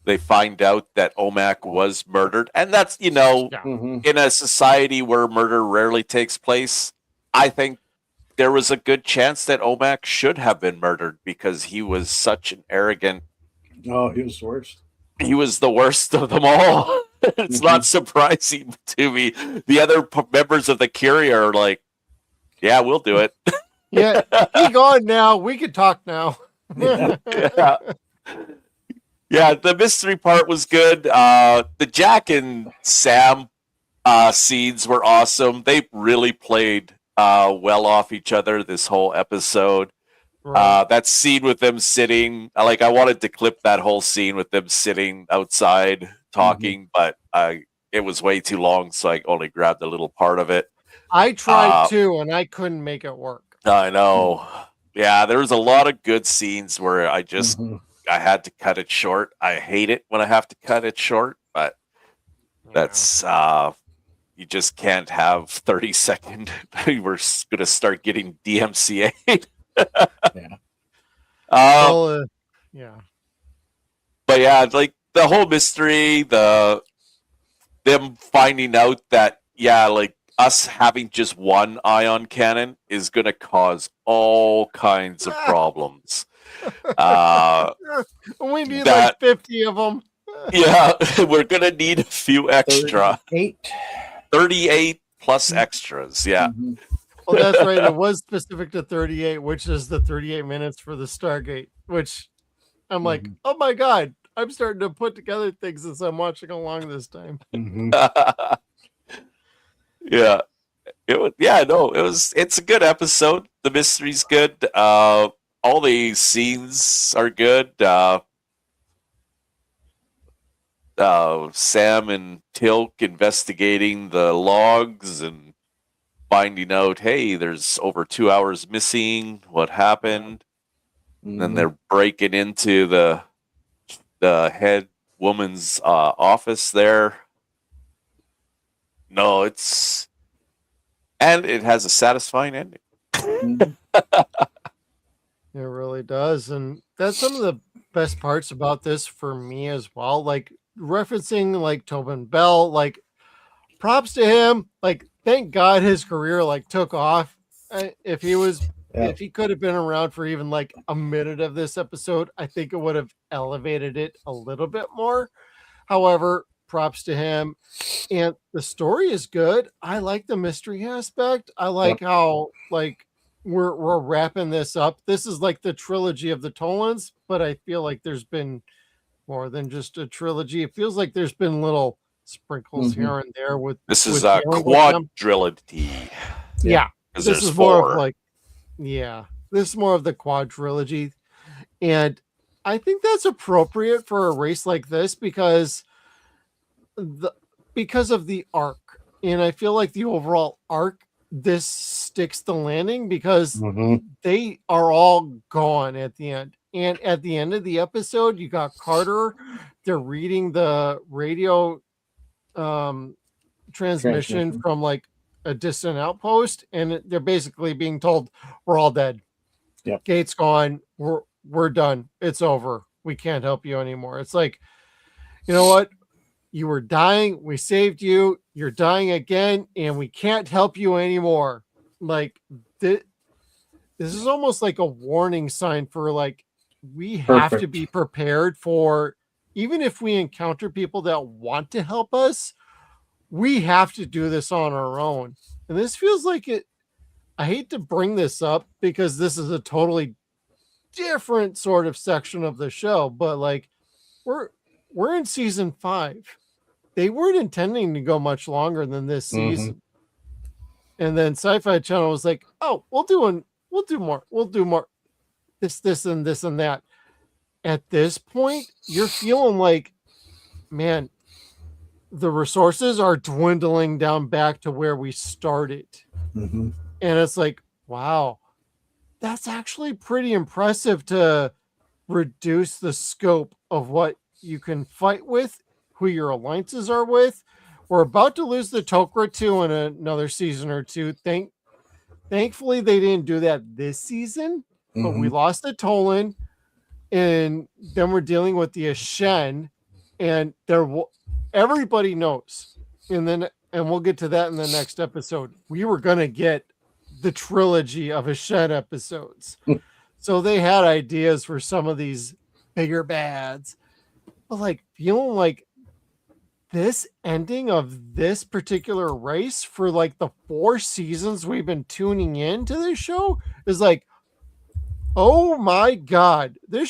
They find out that Omak was murdered. And that's, Mhm. in a society where murder rarely takes place, I think there was a good chance that Omak should have been murdered because he was such an arrogant. Oh, he was the worst. He was the worst of them all. It's not surprising to me. The other members of the Curia are like, Yeah, we'll do it. Yeah, he gone now. We could talk now. Yeah. Yeah, the mystery part was good. The Jack and Sam scenes were awesome. They really played well off each other this whole episode. Right. That scene with them sitting, I wanted to clip that whole scene with them sitting outside talking, but it was way too long, so I only grabbed a little part of it. I tried too, and I couldn't make it work. I know. Yeah, there was a lot of good scenes where I just I had to cut it short. I hate it when I have to cut it short, but that's you just can't have 30-second. We're going to start getting DMCA'd. Yeah. Yeah. But yeah, like the whole mystery, them finding out that like us having just one ion cannon is going to cause all kinds of problems. We need like 50 of them. Yeah, we're going to need a few extra. 38 plus extras. Yeah. Well, that's right. It was specific to 38, which is the 38 minutes for the Stargate, which I'm like, oh my God, I'm starting to put together things as I'm watching along this time. Yeah. It's a good episode. The mystery's good. All the scenes are good. Sam and teal'c investigating the logs and finding out, hey, there's over 2 hours missing. What happened? And then they're breaking into the head woman's office there. No, and it has a satisfying ending. It really does. And that's some of the best parts about this for me as well. Like referencing like Tobin Bell, like props to him. Like, thank God his career like took off. If he could have been around for even like a minute of this episode, I think it would have elevated it a little bit more. However, props to him. And the story is good. I like the mystery aspect. I like how like we're wrapping this up. This is like the trilogy of the Tolans, but I feel like there's been more than just a trilogy. It feels like there's been little sprinkles here and there with this is a quadrilogy. Yeah. This is more of like this is more of the quadrilogy. And I think that's appropriate for a race like this because of the arc. And I feel like the overall arc, this sticks the landing because they are all gone at the end. And at the end of the episode, you got Carter. They're reading the radio transmission from like a distant outpost, and they're basically being told we're all dead. Gate's gone. We're done. It's over. We can't help you anymore. It's like, you know what? You were dying. We saved you. You're dying again, and we can't help you anymore. Like this is almost like a warning sign for like we have to be prepared for, even if we encounter people that want to help us, we have to do this on our own. And this feels like it. I hate to bring this up because this is a totally different sort of section of the show, but like we're in season 5. They weren't intending to go much longer than this season. And then Sci-Fi Channel was like, "Oh, we'll do more. This and this and that." At this point, you're feeling like, man, the resources are dwindling down back to where we started. And it's like, wow, that's actually pretty impressive to reduce the scope of what you can fight with, who your alliances are with. We're about to lose the Tok'ra 2 in another season or two. Thankfully, they didn't do that this season, but we lost the Tolan, and then we're dealing with the Ashen, and everybody knows. And we'll get to that in the next episode. We were going to get the trilogy of Ashen episodes. So they had ideas for some of these bigger bads, but like feeling like this ending of this particular race for like the 4 seasons we've been tuning in to this show is like, oh my God, is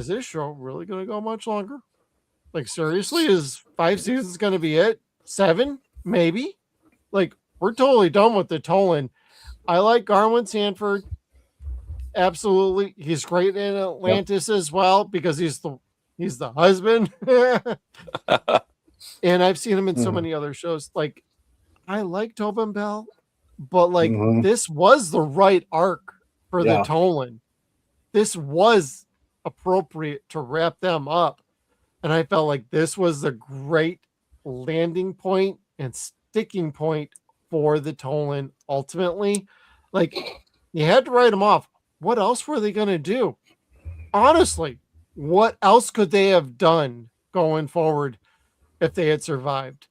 this show really going to go much longer? Like, seriously, is 5 seasons going to be it? 7, maybe? Like, we're totally done with the Tolan. I like Garwin Sanford. Absolutely. He's great in Atlantis as well because he's the husband. And I've seen him in so many other shows. Like, I like Tobin Bell, but like this was the right arc for the Tolan. This was appropriate to wrap them up. And I felt like this was the great landing point and sticking point for the Tolan ultimately. Like, you had to write them off. What else were they going to do? Honestly, what else could they have done going forward if they had survived?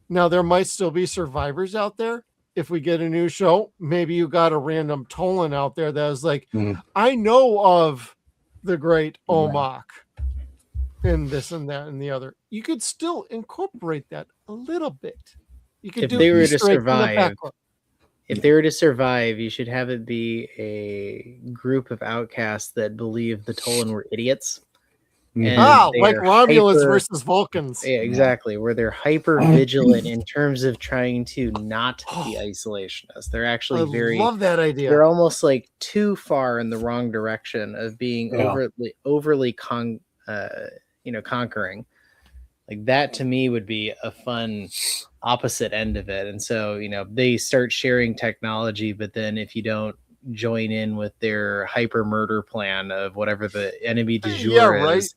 Now, there might still be survivors out there. If we get a new show, maybe you got a random Tolan out there that was like, I know of the great Omak and this and that and the other. You could still incorporate that a little bit. You could If they were to survive. If they were to survive, you should have it be a group of outcasts that believe the Tolan were idiots. Like Romulus versus Vulcans. Yeah, exactly. Where they're hyper vigilant in terms of trying to not be isolationists. They're actually I love that idea. They're almost like too far in the wrong direction of being overly conquering. Like that to me would be a fun opposite end of it. And so, they start sharing technology, but then if you don't join in with their hyper murder plan of whatever the enemy du jour is,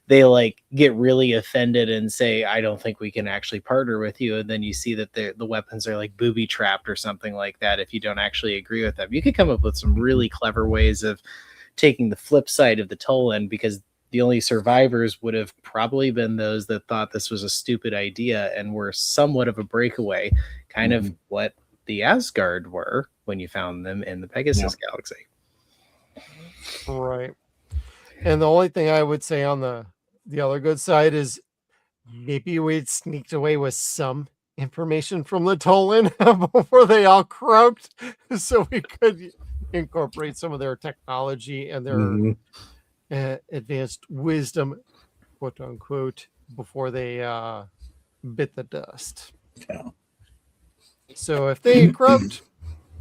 they like get really offended and say, I don't think we can actually partner with you. And then you see that the weapons are like booby trapped or something like that if you don't actually agree with them. You could come up with some really clever ways of taking the flip side of the Tolan, because the only survivors would have probably been those that thought this was a stupid idea and were somewhat of a breakaway, kind of what the Asgard were when you found them in the Pegasus galaxy. Right. And the only thing I would say on the other good side is maybe we'd sneaked away with some information from the Tolan before they all croaked, so we could incorporate some of their technology and their advanced wisdom, quote unquote, before they bit the dust. So if they croaked,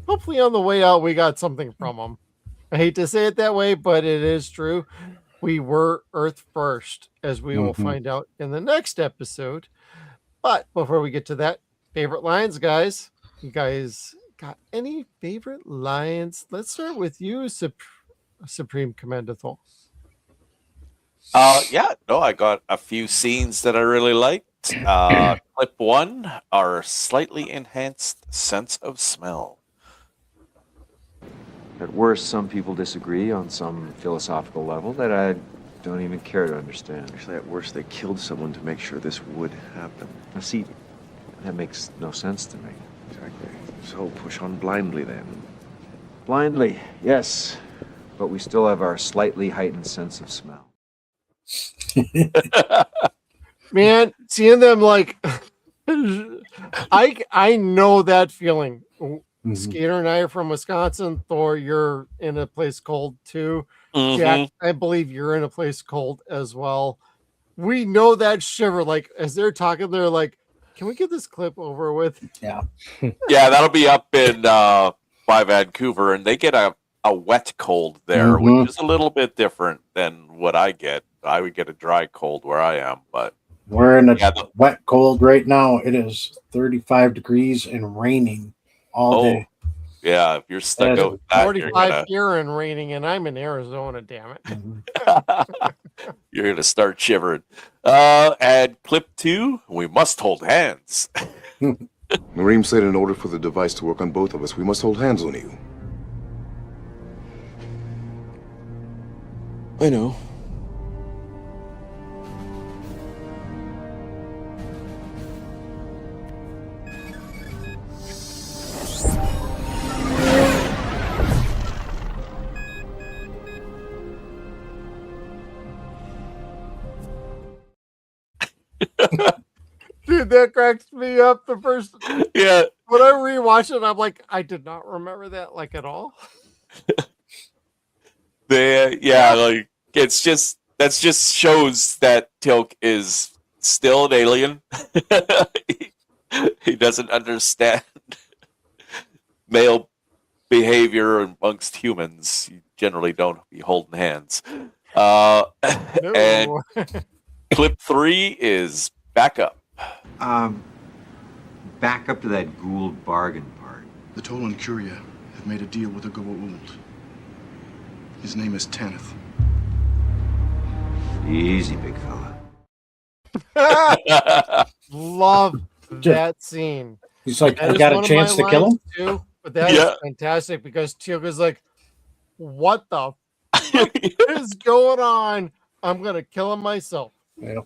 hopefully on the way out we got something from them. I hate to say it that way, but it is true. We were Earth first, as we will find out in the next episode. But before we get to that, favorite lines, guys. You guys got any favorite lines? Let's start with you, Supreme Commander Thor. I got a few scenes that I really liked. Clip 1, our slightly enhanced sense of smell. At worst, some people disagree on some philosophical level that I don't even care to understand. Actually, at worst, they killed someone to make sure this would happen. Now, see, that makes no sense to me. Exactly. So push on blindly then. Blindly, yes, but we still have our slightly heightened sense of smell. Man, seeing them like I know that feeling. Skeeter and I are from Wisconsin. Thor, you're in a place cold too. Jack, I believe you're in a place cold as well. We know that shiver. Like as they're talking, they're like, "Can we get this clip over with?" Yeah, that'll be up in by Vancouver, and they get a wet cold there, which is a little bit different than what I get. I would get a dry cold where I am, but we're in a wet cold right now. It is 35 degrees and raining all day. Yeah, if you're stuck out with that, 45 here and raining, and I'm in Arizona, damn it. You're going to start shivering. And clip 2, we must hold hands. Nareem said in order for the device to work on both of us, we must hold hands on you. I know. Dude, that cracks me up. The first Yeah. when I rewatch it, I'm like, I did not remember that like at all. Like it's just shows that Teal'c is still an alien. He doesn't understand male behavior amongst humans. You generally don't be holding hands. And clip 3 is back up. Back up to that Gould bargain part. The Toll and Curia have made a deal with a Goa'uld. His name is Tanith. Easy, big fella. Love that scene. He's like, That I is got one a of my chance to kill lines, him? too, but that is fantastic because Teal'c is like, what the fuck is going on? I'm going to kill him myself. Yeah.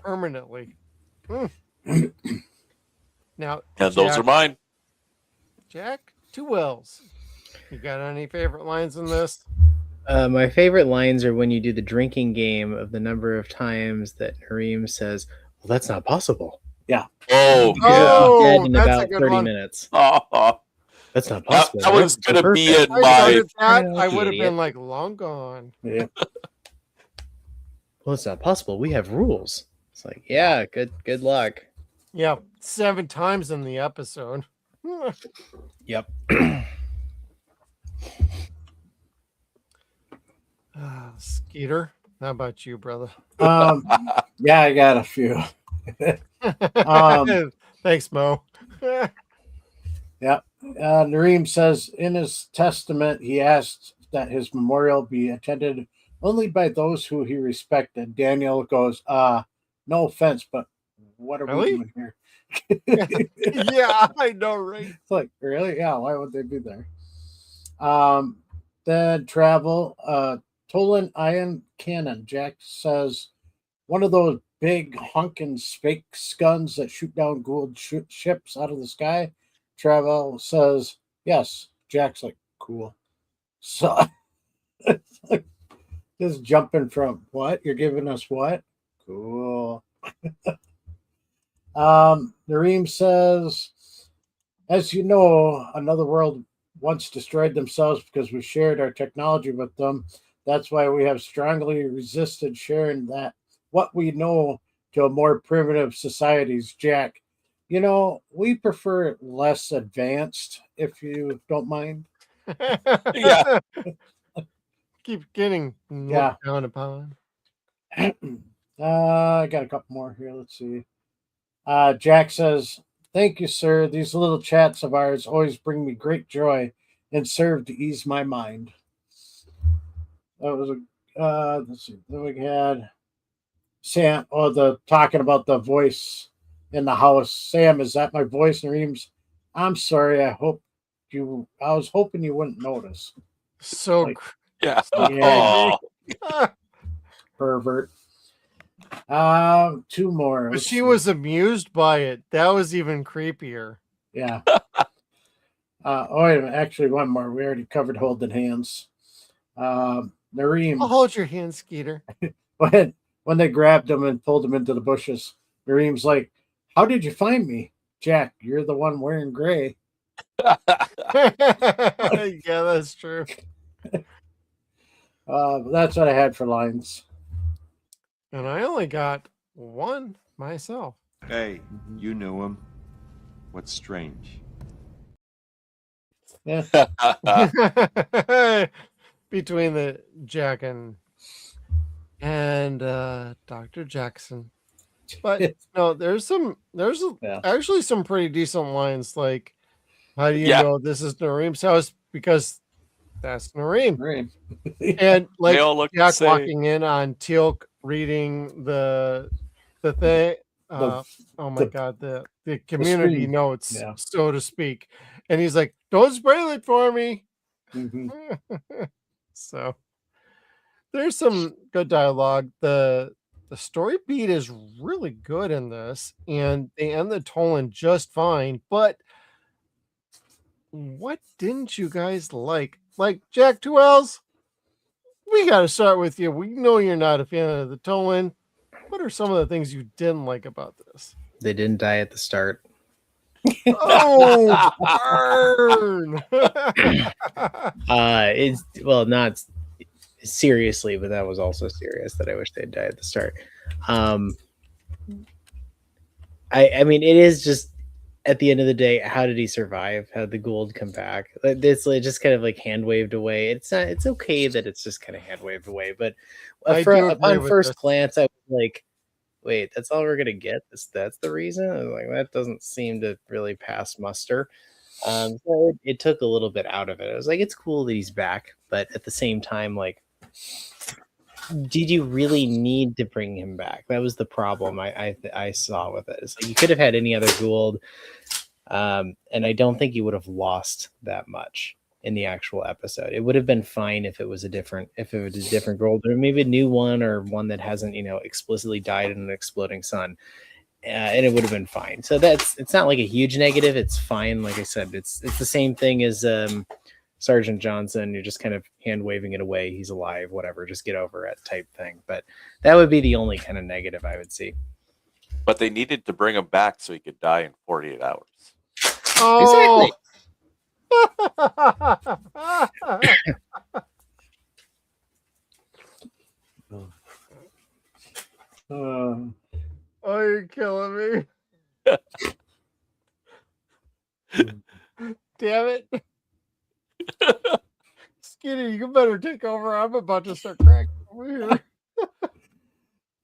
Permanently. Now, And those are mine. Jack, 2 L's. You got any favorite lines in this? My favorite lines are when you do the drinking game of the number of times that Nareem says, well, that's not possible. Yeah. Oh, Dead in that's a about good 30 one. minutes. Oh, That's not possible. that was going to be in I my. started that, I would have Idiot. been like, long gone. Yeah. Well, it's not possible. We have rules. It's like, yeah, good luck. Yeah, 7 times in the episode. Yep. Skeeter, how about you, brother? Yeah, I got a few. Thanks, Mo. Yeah. Nareem says in his testament, he asked that his memorial be attended only by those who he respected. Daniel goes, no offense, but what are we doing here? Yeah, I know, right? It's like, really? Yeah, why would they be there? Then travel, Tolan Ion Cannon. Jack says one of those big honking space guns that shoot down Gould ships out of the sky. Travel says, yes. Jack's like, cool. So it's like just jumping from what? You're giving us what? Cool. Nareem says, as you know, another world once destroyed themselves because we shared our technology with them. That's why we have strongly resisted sharing that what we know to a more primitive societies. Jack, you know, we prefer it less advanced, if you don't mind. Yeah. Keep getting looked down upon. I got a couple more here. Let's see. Jack says, thank you, sir. These little chats of ours always bring me great joy and serve to ease my mind. That was a let's see. Then we had Sam, talking about the voice in the house. Sam, is that my voice? Nareem's, I'm sorry. I was hoping you wouldn't notice. So Like, Yeah. yeah. Pervert. 2 more. But Let's she see. was amused by it. That was even creepier. Yeah. Wait a minute. Actually, one more. We already covered holding hands. Nareem. I'll hold your hand, Skeeter. When they grabbed him and pulled him into the bushes, Nareem's like, how did you find me? Jack, you're the one wearing gray. Yeah, that's true. That's what I had for lines. And I only got 1 myself. Hey, you knew him. What's strange? Yeah. Between the Jack and Dr. Jackson. But no, there's actually some pretty decent lines. Like, how do you know this is Nareem's house? Because that's Nareem. And like They all look the Jack same. walking in on Teal'c reading the thing. Oh my god, the community screen. notes, Yeah. so to speak. And he's like, don't spoil it for me. Mhm. So there's some good dialogue. The story beat is really good in this, and they end the Tolan just fine. But what didn't you guys like? Like, Jack 2Ls, we got to start with you. We know you're not a fan of the Tolan. What are some of the things you didn't like about this? They didn't die at the start. Oh, burn! It's well, not seriously, but that was also serious that I wish they'd died at the start. I mean, it is just at the end of the day, how did he survive? How did the Gould come back? It's like just kind of like hand waved away. It's not. It's okay that it's just kind of hand waved away, but upon first glance, I was like, "Wait, that's all we're gonna get? That's the reason?" I was like, that doesn't seem to really pass muster. So it took a little bit out of it. I was like, it's cool that he's back, but at the same time, like, did you really need to bring him back? That was the problem I saw with it. It's like you could have had any other Gould, and I don't think you would have lost that much in the actual episode. It would have been fine if it was a different Gould, or maybe a new one, or one that hasn't explicitly died in an exploding sun. And it would have been fine. So it's not like a huge negative. It's fine. Like I said, it's the same thing as Sergeant Johnson. You're just kind of hand waving it away. He's alive, whatever. Just get over it type thing. But that would be the only kind of negative I would see. But they needed to bring him back so he could die in 48 hours. Oh. Exactly. Oh, you're killing me. Damn it. Skeeter, you better take over. I'm about to start cracking over here.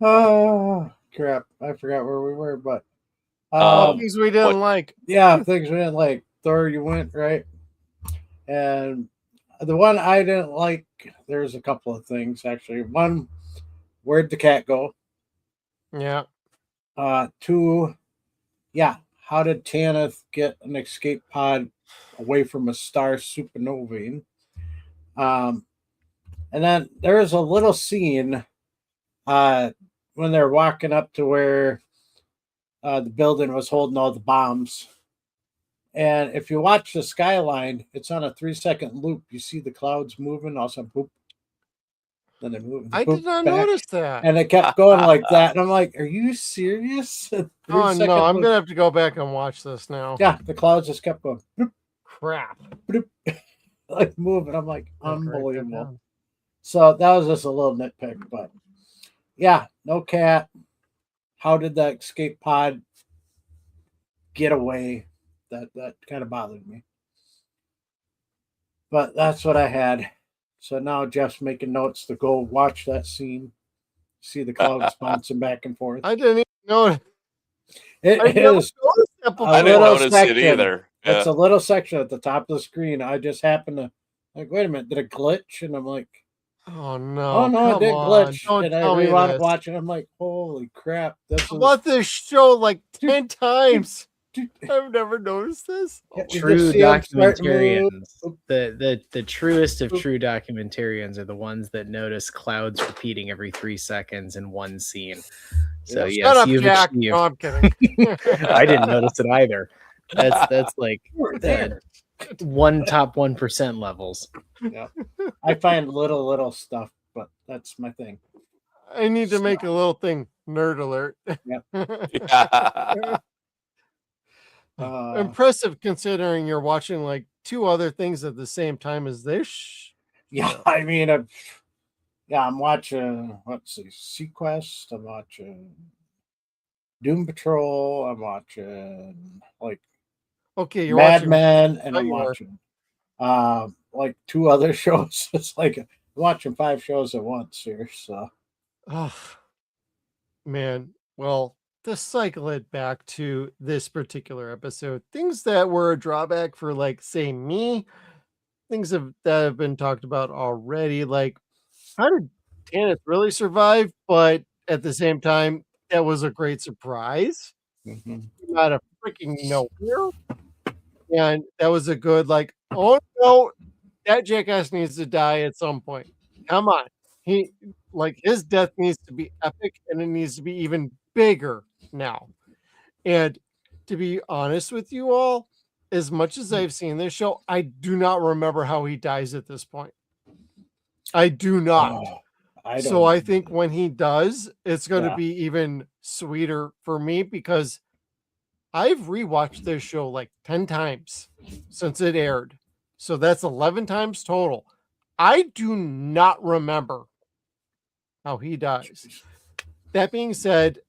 Oh, crap. I forgot where we were, but things we didn't like. Yeah, things we didn't like. Thor, you went, right? And the one I didn't like, there's a couple of things, actually. One, where'd the cat go? Yeah. Two, yeah, how did Tanith get an escape pod away from a star supernovae? And then there is a little scene when they're walking up to where the building was holding all the bombs. And if you watch the skyline, it's on a 3-second loop. You see the clouds moving, also boop. Then they move. I did not notice that. And it kept going like that. And I'm like, are you serious? Oh, no, I'm going to have to go back and watch this now. Yeah, the clouds just kept going. Bloop, crap. Bloop, like moving. I'm like, unbelievable. So that was just a little nitpick. But yeah, no cat. How did that escape pod get away? That kind of bothered me. But that's what I had. So now Jeff's making notes to go watch that scene, see the clouds bouncing back and forth. I didn't even know. It is I didn't notice it either. Yeah. It's a little section at the top of the screen. I just happened to like, wait a minute, did it glitch? And I'm like, oh no, it did glitch. Don't and I tell me rewound this. watching. I'm like, holy crap! I watched this show like 10 times. I've never noticed this. True documentarians, the truest of true documentarians are the ones that notice clouds repeating every 3 seconds in one scene. So yes, shut up, Jack. No, I'm kidding. I didn't notice it either. That's like top 1% levels. Yeah, I find little stuff, but that's my thing. I need to make a little thing. Nerd alert. Yeah. Impressive considering you're watching like 2 other things at the same time as this. Yeah, I mean, I'm watching, let's see, Sequest. I'm watching Doom Patrol. I'm watching like you're Mad watching Men, and I'm watching like 2 other shows. It's like I'm watching 5 shows at once here. So, oh man, well. To cycle it back to this particular episode, things that were a drawback for, like, say, me, things that have been talked about already, like, how did Tanith really survive? But at the same time, that was a great surprise. Mm-hmm. Out of freaking nowhere. And that was a good, like, oh no, that jackass needs to die at some point. Come on. His death needs to be epic, and it needs to be even bigger now. And to be honest with you all, as much as I've seen this show, I do not remember how he dies at this point. I do not. So I think when he does, it's going to Yeah. be even sweeter for me because I've rewatched this show like 10 times since it aired. So that's 11 times total. I do not remember how he dies. That being said,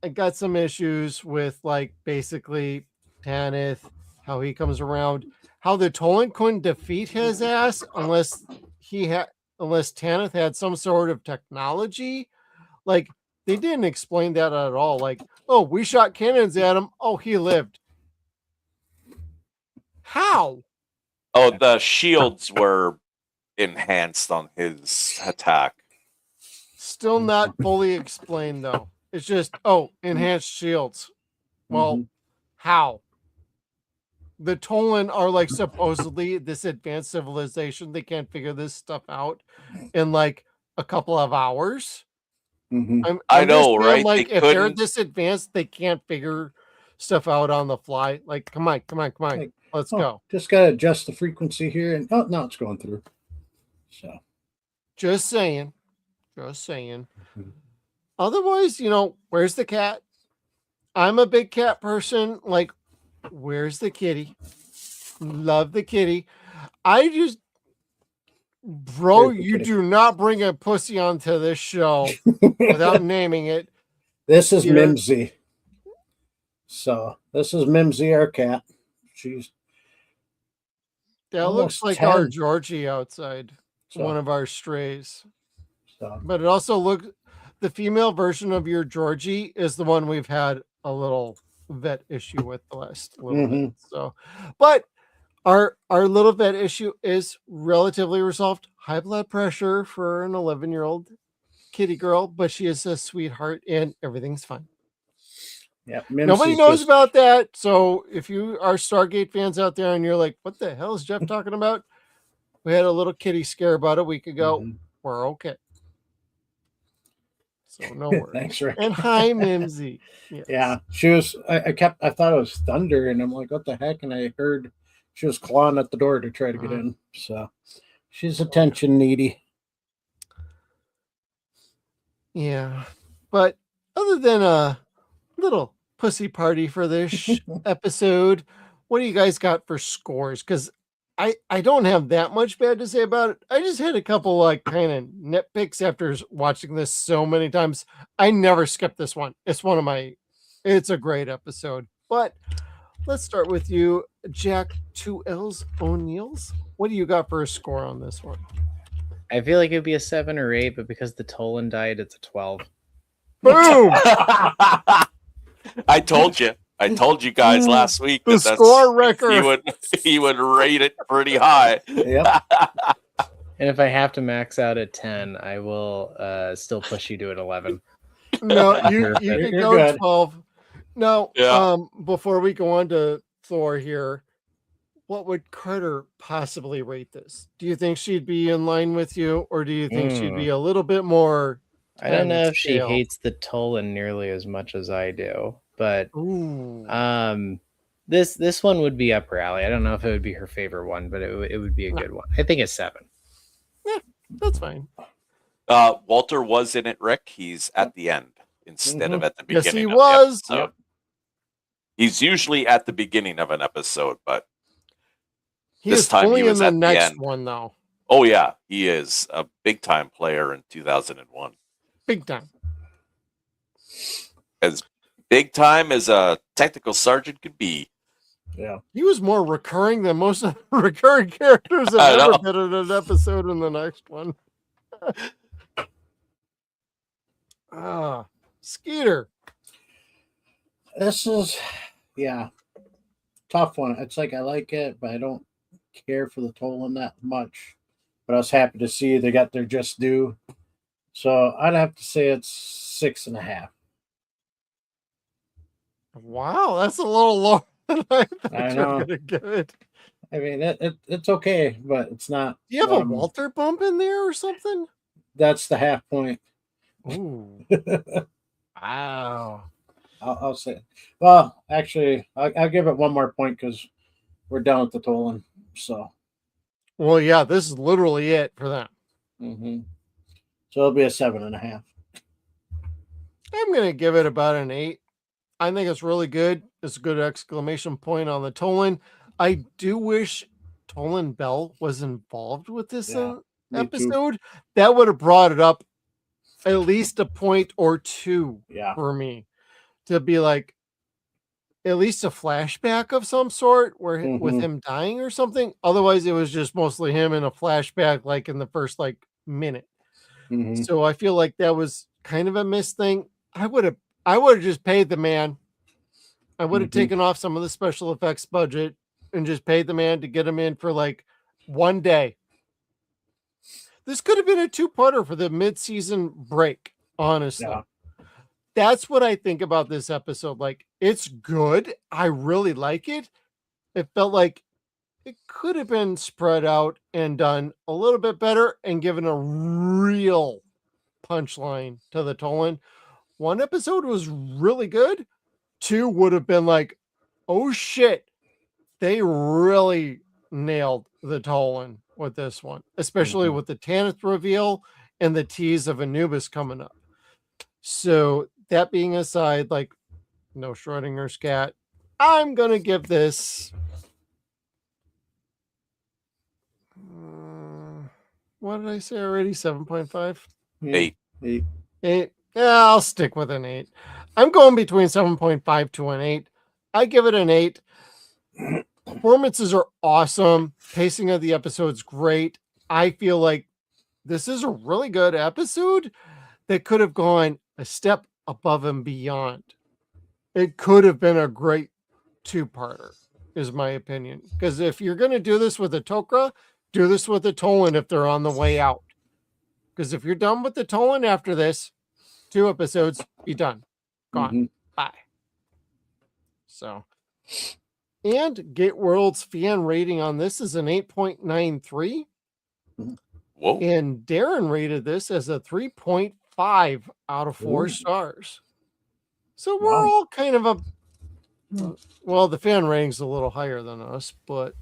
I got some issues with like basically Tanith, how he comes around, how the Tolan couldn't defeat his ass unless Tanith had some sort of technology. Like they didn't explain that at all. Like, oh, we shot cannons at him. Oh, he lived. How? Oh, the shields were enhanced on his attack. Still not fully explained though. It's just, oh, enhanced shields. Well, how? The Tolan are like supposedly this advanced civilization. They can't figure this stuff out in like a couple of hours. I know, just right? Like They if they're couldn't- this advanced, they can't figure stuff out on the fly. Like, come on, Like, let's oh, go. Just gotta adjust the frequency here, and oh, now it's going through. So, Just saying. Otherwise, where's the cat? I'm a big cat person. Like, where's the kitty? Love the kitty. Bro, Where's the you kitty? do not bring a pussy onto this show without naming it. this is Here. Mimsy. So this is Mimsy, our cat. She's That almost looks like our 10. Georgie outside, So- one of our strays. So But it also looks, the female version of your Georgie is the one we've had a little vet issue with the last little bit. So, but our little vet issue is relatively resolved. High blood pressure for an 11-year-old kitty girl, but she is a sweetheart and everything's fine. yeah, Nobody Mimsy's knows just- about that. So if you are Stargate fans out there and you're like, what the hell is Jeff talking about? We had a little kitty scare about a week ago. We're okay. So no worries. Thanks, Rick. And hi, Mimsy. Yes. Yeah, she was. I thought it was thunder, and I'm like, what the heck? And I heard she was clawing at the door to try to get in. So she's attention needy. Yeah. But other than a little pussy party for this episode, what do you guys got for scores? Because I don't have that much bad to say about it. I just had a couple like kind of nitpicks after watching this so many times. I never skip this one. It's a great episode. But let's start with you, Jack 2L's O'Neill's. What do you got for a score on this one? I feel like it'd be a 7 or 8, but because the Tolan died, it's a 12. Boom! I told you guys last week The score record. He would rate it pretty high. Yep. And if I have to max out at 10, I will still push you to an 11. No, you Perfect. can You're go good. 12. No, Yeah. Before we go on to Thor here, what would Carter possibly rate this? Do you think she'd be in line with you, or do you think she'd be a little bit more? I don't know if she scale? hates the Tolan nearly as much as I do, but Ooh. this one would be up her alley. I don't know if it would be her favorite one, but it would be a good one. I think it's 7. Yeah, that's fine. Walter was in it, Rick. He's at the end instead of at the beginning. Yes, he of the was. episode. He's usually at the beginning of an episode, but He this is time he only was in the at the next end. one, though. Oh yeah, he is a big time player in 2001. Big time. As big time as a technical sergeant could be. Yeah. He was more recurring than most of the recurring characters I have know. ever been in an episode in the next one. Skeeter. This is, yeah, tough one. It's like I like it, but I don't care for the Tolan that much. But I was happy to see they got their just due. So I'd have to say it's 6.5. Wow, that's a little lower than I thought I you know. were gonna give it. I mean, it's okay, but it's not. Do you have a Walter bump in there or something? That's the half point. Ooh. Wow. I'll say. Well, actually, I'll give it one more point because we're done with the Tolan. So. Well, yeah, this is literally it for them. Mm-hmm. So it'll be a 7.5. I'm gonna give it about an 8. I think it's really good. It's a good exclamation point on the Tolan. I do wish Tolan Bell was involved with this Me too. episode. That would have brought it up at least a point or two Yeah. for me to be like at least a flashback of some sort where with him dying or something. Otherwise, it was just mostly him in a flashback, like in the first like minute. So I feel like that was kind of a missed thing. I would have just paid the man. I would have taken off some of the special effects budget and just paid the man to get him in for like one day. This could have been a 2-parter for the mid-season break, honestly. Yeah. That's what I think about this episode. Like, it's good. I really like it. It felt like it could have been spread out and done a little bit better and given a real punchline to the Tolan. 1 episode was really good. 2 would have been like, oh shit, they really nailed the Tolan with this one, especially with the Tanith reveal and the tease of Anubis coming up. So that being aside, like no Schrodinger's cat, I'm gonna give this what did I say already? 7.5? 8. 8. 8. Yeah, I'll stick with an 8. I'm going between 7.5 to an 8. I give it an 8. Performances are awesome. Pacing of the episode's great. I feel like this is a really good episode that could have gone a step above and beyond. It could have been a great 2-parter, is my opinion. Because if you're going to do this with a Tok'ra, do this with a Tolan if they're on the way out. Because if you're done with the Tolan after this, 2 episodes, be done. Gone. Bye. So, and Gate World's fan rating on this is an 8.93. Whoa. And Darren rated this as a 3.5 out of 4 stars. So we're all kind of a, well, the fan rating's a little higher than us, but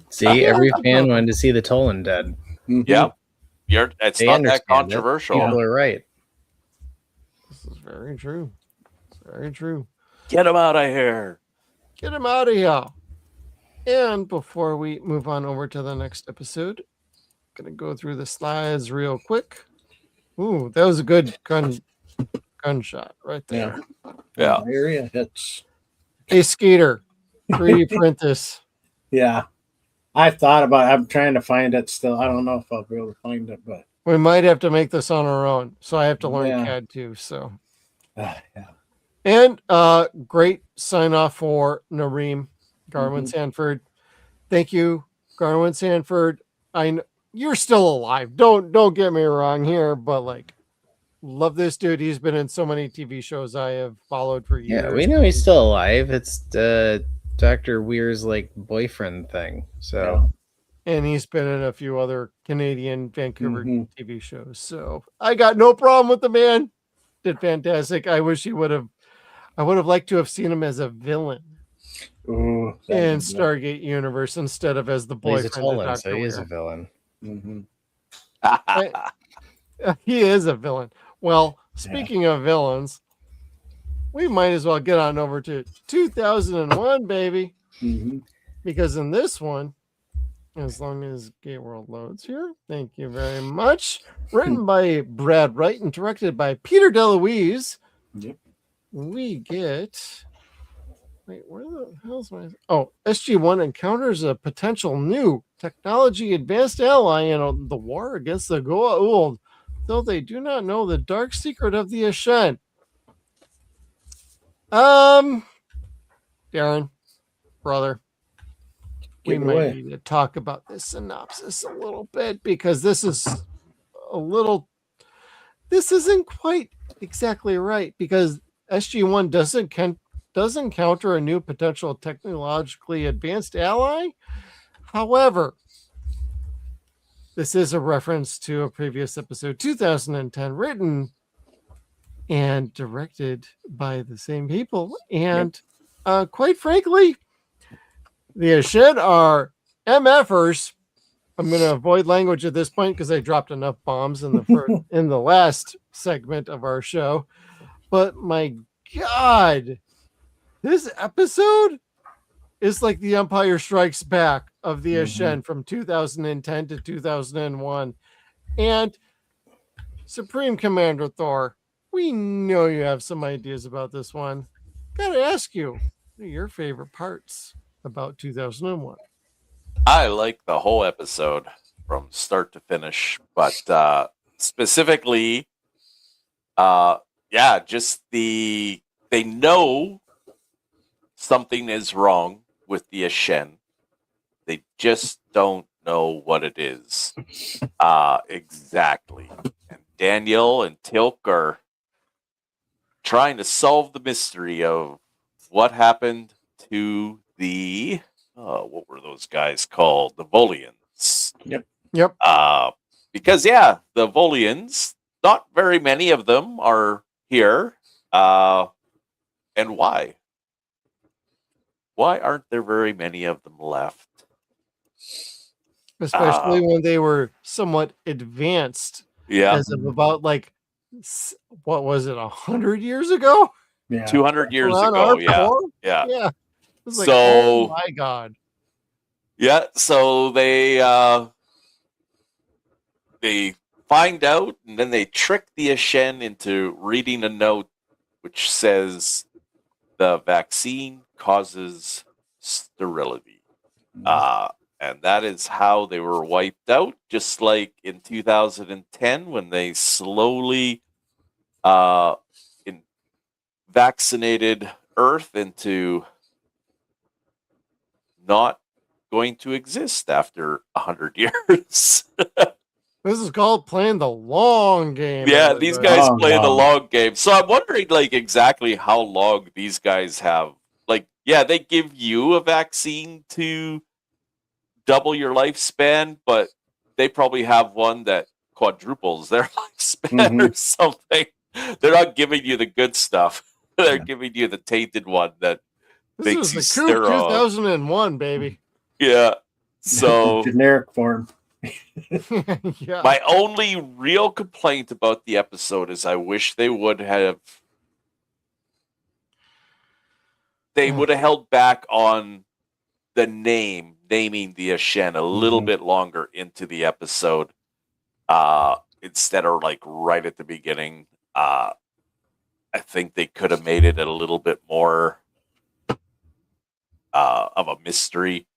see, every fan wanted to see the Tolan dead. Yeah. It's They not that understand it. controversial. People are right. this is very true. It's very true. Get him out of here. Get him out of here. And before we move on over to the next episode, gonna go through the slides real quick. Ooh, that was a good gunshot right there. Yeah. Area hits. Hey, Skeeter, 3D print this. Yeah. I thought about it. I'm trying to find it still. I don't know if I'll be able to find it, but We might have to make this on our own. So I have to learn Yeah. CAD too. So yeah. and great sign off for Nareem Garwin Sanford. Thank you, Garwin Sanford. I know you're still alive. Don't get me wrong here, but like love this dude. He's been in so many TV shows I have followed for years. Yeah, we know he's still alive. It's Dr. Weir's like boyfriend thing. So and he's been in a few other Canadian Vancouver TV shows. So I got no problem with the man. Did fantastic. I would have liked to have seen him as a villain Ooh, in Stargate universe instead of as the he's a boyfriend of Tolan, Dr. so he is a Weir. villain. He is a villain. Well, speaking of villains, we might as well get on over to 2001, baby. Because in this one, as long as Gate World loads here, thank you very much. Written by Brad Wright and directed by Peter DeLuise. Yep. We get. Wait, where the hell's my? Oh, SG-1 encounters a potential new technology advanced ally in the war against the Goa'uld, though they do not know the dark secret of the Ashen. Darren, brother, we might need to talk about this synopsis a little bit because this isn't quite exactly right because SG-1 does encounter a new potential technologically advanced ally. However, this is a reference to a previous episode, 2010, written and directed by the same people. And quite frankly, the Ashen are MFers I'm going to avoid language at this point because I dropped enough bombs in the in the last segment of our show. But my God, this episode is like the Empire Strikes Back of the Ashen from 2010 to 2001. And Supreme Commander Thor, we know you have some ideas about this one. Gotta ask you, what are your favorite parts about 2001? I like the whole episode from start to finish, but specifically, just they know something is wrong with the Ashen. They just don't know what it is. Exactly. And Daniel and teal'c are trying to solve the mystery of what happened to the what were those guys called? The Volians. Yep. Because the Volians, not very many of them are here. And why? Why aren't there very many of them left? Especially when they were somewhat advanced. Yeah. As of about what was it, 100 years ago? Yeah. 200 years Around ago. our Yeah. core? Yeah. Yeah. It was like, So- oh my God. Yeah, so they find out, and then they trick the Ashen into reading a note which says the vaccine causes sterility. And that is how they were wiped out, just like in 2010 when they slowly vaccinated Earth into not going to exist after 100 years. This is called playing the long game. Yeah, these guys Oh, play the wow. long game. So I'm wondering, exactly how long these guys have. They give you a vaccine to double your lifespan, but they probably have one that quadruples their lifespan or something. They're not giving you the good stuff. They're giving you the tainted one that This makes you is the coup sterile. 2001, baby. Yeah. So generic form. Yeah. my only real complaint about the episode is I wish they would have held back on the naming the Ashen a little bit longer into the episode, instead of right at the beginning. I think they could have made it a little bit more of a mystery.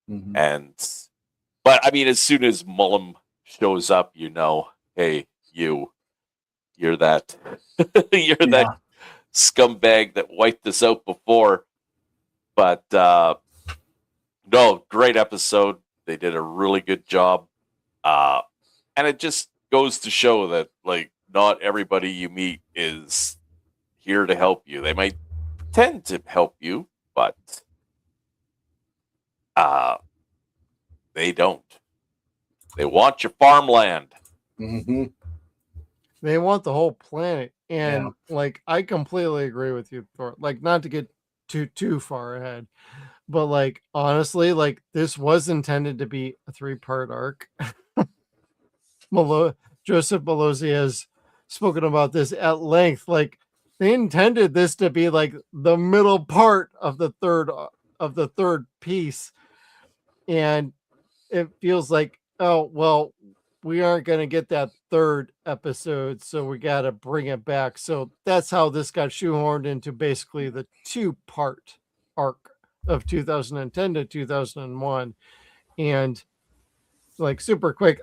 But I mean, as soon as Mullum shows up, hey, you're that that scumbag that wiped us out before. But no, great episode. They did a really good job. And it just goes to show that not everybody you meet is here to help you. They might tend to help you, but they don't. They want your farmland. They want the whole planet. And I completely agree with you, Thor. Not to get too far ahead, but honestly, this was intended to be a 3-part arc. Joseph Malozzi has spoken about this at length. They intended this to be the middle part of the third piece, and it feels oh well, we aren't going to get that third episode, so we got to bring it back. So that's how this got shoehorned into basically the 2-part arc of 2010 to 2001. And super quick,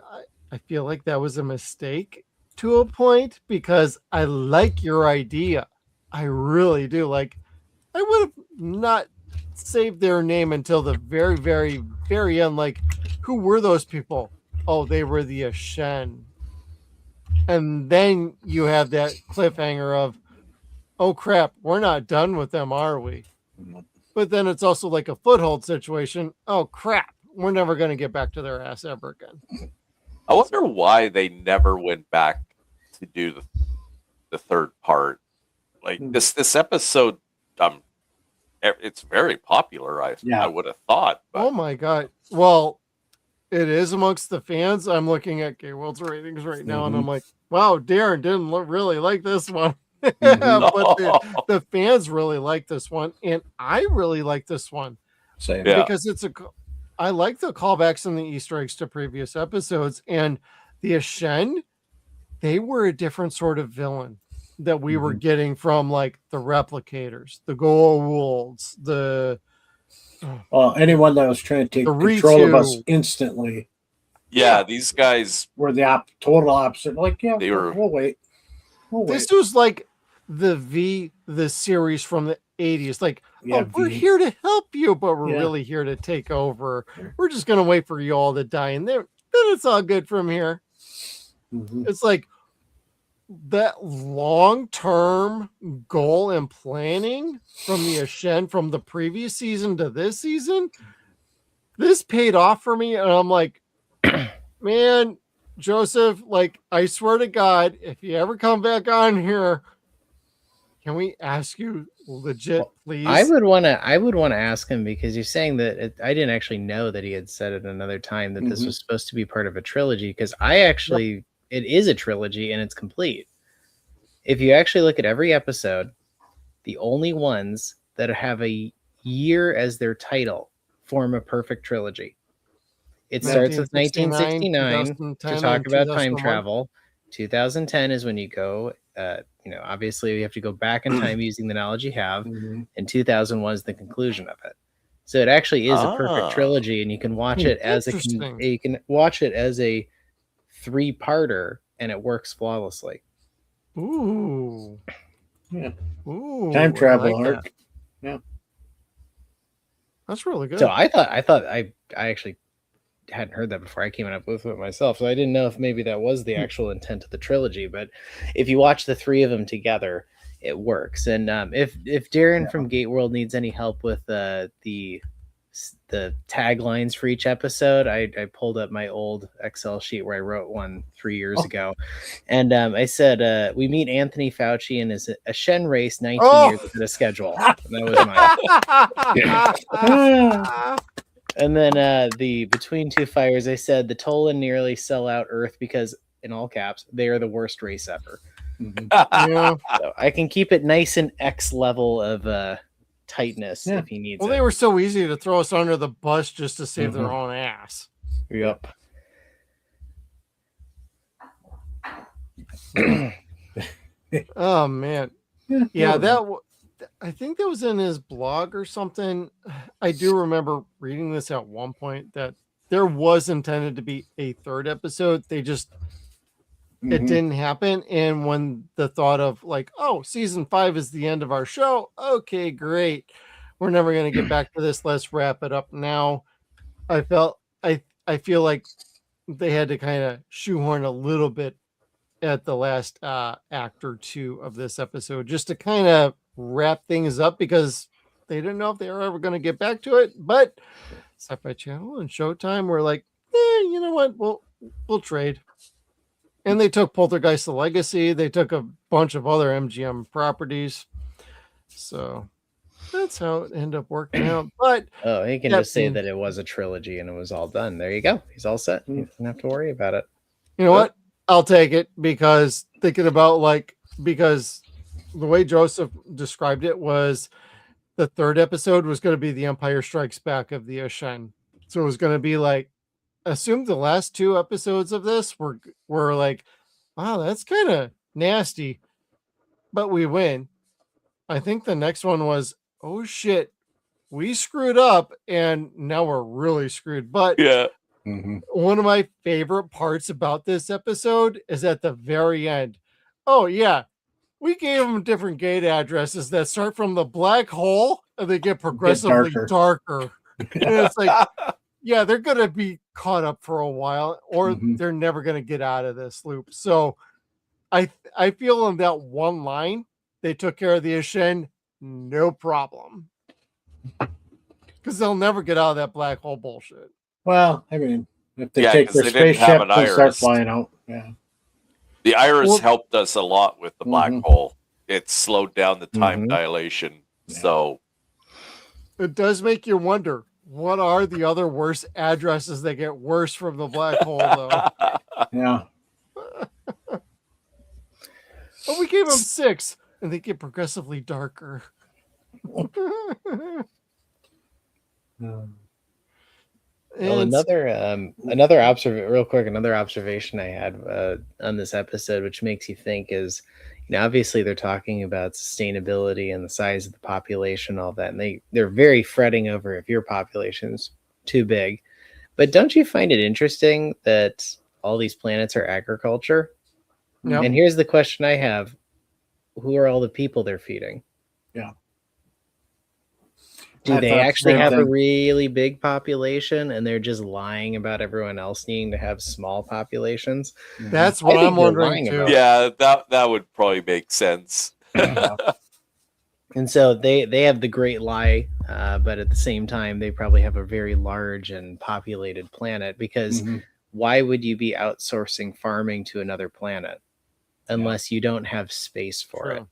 I feel like that was a mistake to a point, because I like your idea. I really do. I would have not saved their name until the very, very, very end. Who were those people? Oh, they were the Ashen. And then you have that cliffhanger of, oh crap, we're not done with them, are we? But then it's also a foothold situation. Oh crap, we're never going to get back to their ass ever again. I wonder why they never went back to do the third part. This episode, it's very popular. I would have thought. But... Oh my God. Well, it is amongst the fans. I'm looking at Gay World's ratings right now, and I'm Mhm. like, wow, Darren didn't really like this one. Mhm. But the fans really like this one, and I really like this one Same. Yeah. because I like the callbacks and the Easter eggs to previous episodes, and the Ashen, they were a different sort of villain that we were getting from like the replicators, the Goa'ulds, the Anyone that was trying to take The control of us Ritu. instantly Yeah, these guys, were the total opposite. Like, yeah, They were- we'll wait. This was like the series from the 80s. Like, Yeah, oh, we're V. here to help you, but we're Yeah. really here to take over. We're just gonna wait for you all to die, and then it's all good from here. Mhm. It's like that long-term goal and planning from the Ashen from the previous season to this season. This paid off for me, and I'm like, man, Joseph, like, I swear to God, if you ever come back on here, can we ask you legit, please? I would want to ask him, because you're saying that I didn't actually know that he had said it another time that this was supposed to be part of a trilogy, because it is a trilogy and it's complete. If you actually look at every episode, the only ones that have a year as their title form a perfect trilogy. It starts with 1969 to talk about time travel. 2010 is when you go, obviously you have to go back in time using the knowledge you have, and 2001 is the conclusion of it. So it actually is a perfect trilogy, and you can watch it as a 3-parter, and it works flawlessly. Ooh. Yeah. Ooh. Time travel I like arc. that. Yeah. That's really good. So I actually hadn't heard that before. I came up with it myself, so I didn't know if maybe that was the actual intent of the trilogy. But if you watch the three of them together, it works. And if Darren from Gate World needs any help with the taglines for each episode, I pulled up my old Excel sheet where I wrote one 3 years ago, and I said, we meet Anthony Fauci and his Ashen race 19 years ahead of schedule. And that was mine. And then the Between Two Fires, I said the Tolan nearly sell out Earth because, in all caps, they are the worst race ever. Yeah. So I can keep it nice and X level of tightness if he needs Well, it. they were so easy to throw us under the bus just to save their own ass. Yep. Oh man, yeah, I think that was in his blog or something. I do remember reading this at one point that there was intended to be a third episode. They just it didn't happen. And when the thought of like, oh, season 5 is the end of our show. Okay, great. We're never going to get back to this. Let's wrap it up now. I feel like they had to kind of shoehorn a little bit at the last act or two of this episode just to kind of wrap things up, because they didn't know if they were ever going to get back to it. But Sci-Fi Channel and Showtime were like, you know what, we'll trade. And they took Poltergeist: The Legacy. They took a bunch of other MGM properties. So that's how it ended up working out. But he can just say that it was a trilogy and it was all done. There you go. He's all set. He doesn't have to worry about it. You know what? I'll take it, because thinking about because the way Joseph described it was the third episode was going to be the Empire Strikes Back of the Ashen. So it was going to be like, assume the last 2 episodes of this were like, wow, that's kind of nasty, but we win. I think the next one was, oh shit, we screwed up and now we're really screwed. But yeah. One of my favorite parts about this episode is at the very end. Oh yeah, we gave them different gate addresses that start from the black hole and they get progressively darker. And it's like, yeah, they're going to be caught up for a while, or they're never going to get out of this loop. So I feel in that one line, they took care of the Ashen, no problem. Because they'll never get out of that black hole bullshit. Well, I mean, if they take their spaceship and start flying out, yeah. The iris helped us a lot with the black hole. It slowed down the time dilation. So it does make you wonder, What are the other worse addresses that get worse from the black hole, though? Yeah. Oh, we gave them 6, and they get progressively darker. Well, another observation I had on this episode, which makes you think, is, obviously they're talking about sustainability and the size of the population, all that, and they're very fretting over if your population's too big. But don't you find it interesting that all these planets are agriculture? Yep. And here's the question I have: who are all the people they're feeding? Yeah. Do they actually have a really big population and they're just lying about everyone else needing to have small populations? That's what I'm wondering too. Yeah, that would probably make sense. And so they have the great lie, but at the same time, they probably have a very large and populated planet, because why would you be outsourcing farming to another planet unless you don't have space for it?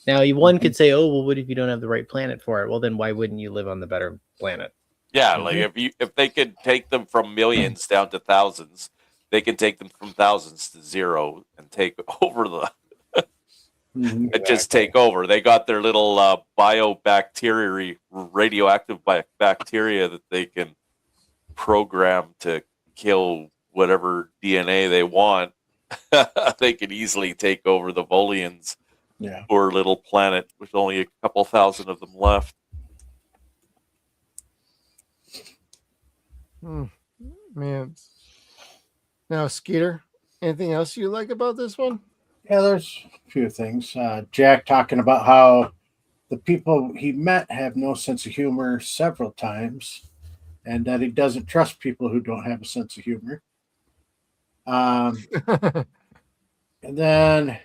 Now, one could say, "Oh, well, what if you don't have the right planet for it?" Well, then why wouldn't you live on the better planet? Yeah, like if they could take them from millions down to thousands, they can take them from thousands to 0 and take over the and just take over. They got their little biobacteria, radioactive bacteria that they can program to kill whatever DNA they want. They could easily take over the Volians. Yeah. Poor little planet with only a couple thousand of them left. Man. Now, Skeeter, anything else you like about this one? Yeah, there's a few things. Jack talking about how the people he met have no sense of humor several times, and that he doesn't trust people who don't have a sense of humor. And then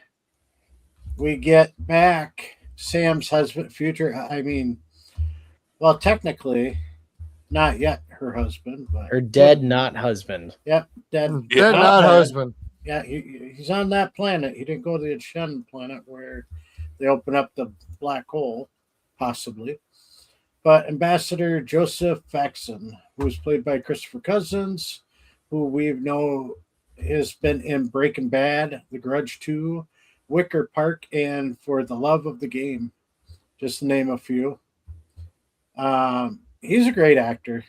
we get back Sam's husband, well, technically, not yet her husband, but her dead, not husband. Yep, dead, not husband. Yeah, he's on that planet. He didn't go to the Shen planet where they open up the black hole, possibly. But Ambassador Joseph Faxon, who was played by Christopher Cousins, who we know has been in Breaking Bad, The Grudge 2, Wicker Park, and For the Love of the Game, just to name a few. He's a great actor.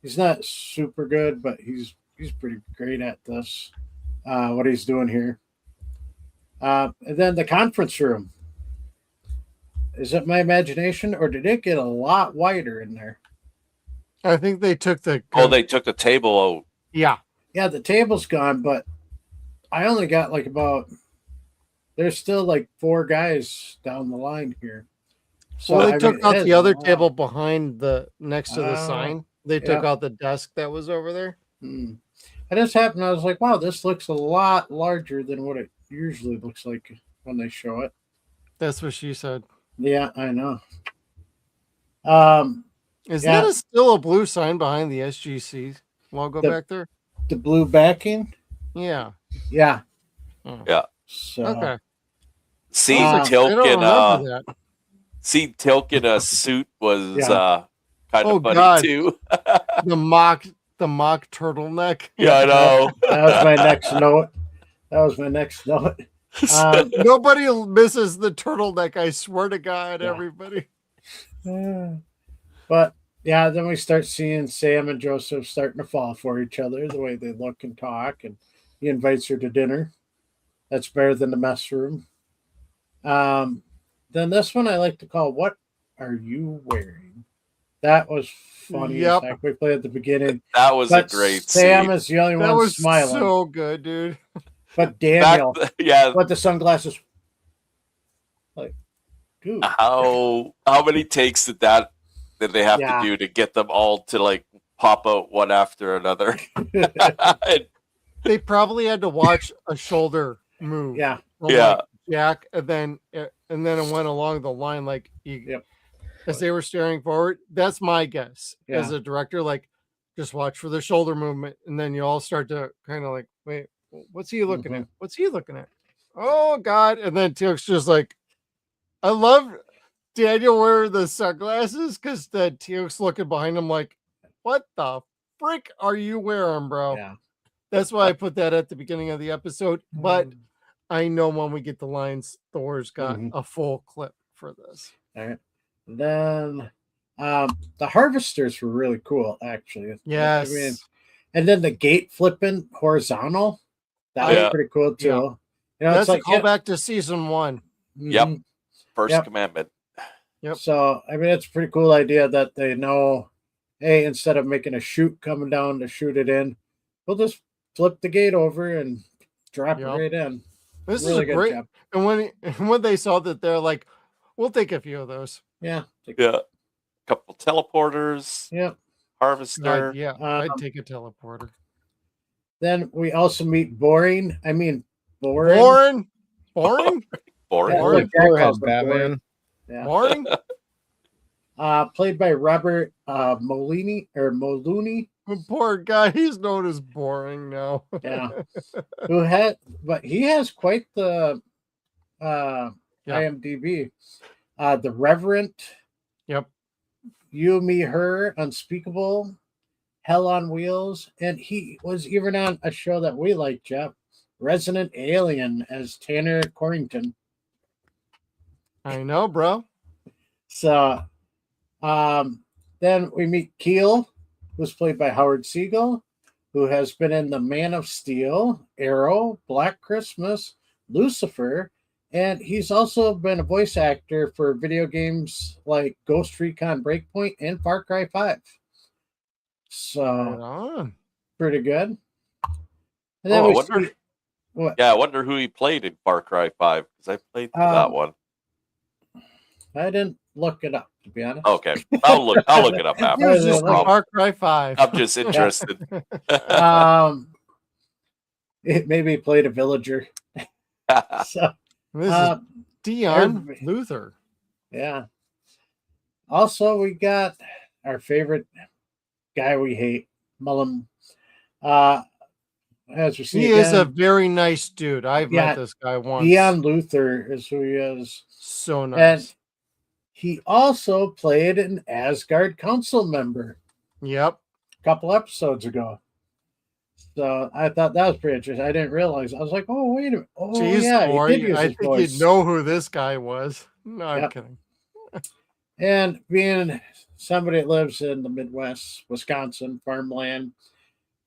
He's not super good, but he's pretty great at this, what he's doing here. And then the conference room. Is it my imagination, or did it get a lot wider in there? I think they took the... they took the table out. Yeah. Yeah, the table's gone, but I only got there's still 4 guys down the line here. So they took out the other table behind next to the sign. They took out the desk that was over there. And this happened. I was like, wow, this looks a lot larger than what it usually looks like when they show it. That's what she said. Yeah, I know. Is that still a blue sign behind the SGC logo back there? The blue backing? Yeah. Yeah. Yeah. So, okay. See, Tilk in a suit was kind of funny too. the mock turtleneck. Yeah, I know. That was my next note. Nobody misses the turtleneck. I swear to God, everybody. But yeah, then we start seeing Sam and Joseph starting to fall for each other, the way they look and talk, and he invites her to dinner. That's better than the mess room. Then this one I like to call "What Are You Wearing?" That was funny. Yep. Like we played at the beginning. That was a great Sam scene. is the only That one was smiling. so good, dude. But Daniel, yeah, with the sunglasses, dude. How many takes did they have to do to get them all to pop out one after another? They probably had to watch a shoulder move. Yeah. From, Jack, and then it went along the line as they were staring forward. That's my guess as a director. Just watch for the shoulder movement, and then you all start to kind of wait, what's he looking at? What's he looking at? Oh God! And then Tilk's just I love Daniel wearing the sunglasses because the teal'c's looking behind him like, what the frick are you wearing, bro? Yeah. That's why I put that at the beginning of the episode. But I know when we get the lines, Thor's got a full clip for this. All right. Then the harvesters were really cool, actually. Yes. I mean, and then the gate flipping horizontal. That was pretty cool too. Yeah. You know, That's it's like a callback to season 1. Yep. First Yep. commandment. Yep. So I mean, it's a pretty cool idea that they know, hey, instead of making a chute coming down to shoot it in, we'll just flip the gate over and drop it right in. This Really is a good great. job. And when they saw that, they're like, we'll take a few of those. Yeah. Yeah. Couple teleporters. Yep. Harvester. Yeah, I'd take a teleporter. Then we also meet Boring. I mean, Boring. Boring? Boring? Boring. Boring. Thor has Batman. Yeah. Boring? Played by Robert Moloney. Poor guy, he's known as boring now. Yeah. But he has quite the IMDb. The Reverend. Yep. You, Me, Her, Unspeakable, Hell on Wheels, and he was even on a show that we like, Jeff, Resident Alien as Tanner Corrington. I know, bro. So, then we meet Keel, who's played by Howard Siegel, who has been in The Man of Steel, Arrow, Black Christmas, Lucifer, and he's also been a voice actor for video games like Ghost Recon Breakpoint and Far Cry 5. So, pretty good. And then I wonder who he played in Far Cry 5, because I played that one. I didn't look it up, to be honest. Okay, I'll look it up after. It was just Far Cry 5. I'm just interested. Maybe he played a villager. So, this is Dion Luther. Yeah. Also, we got our favorite guy we hate, Mullen. As we see, he is a very nice dude. I've met this guy once. Dion Luther is who he is. So nice. And he also played an Asgard council member. Yep. A couple episodes ago. So I thought that was pretty interesting. I didn't realize. I was like, oh, wait a minute. Oh, Jeez, yeah. Thor, He did use I his think voice. you'd know who this guy was. No, I'm kidding. And being somebody that lives in the Midwest, Wisconsin, farmland,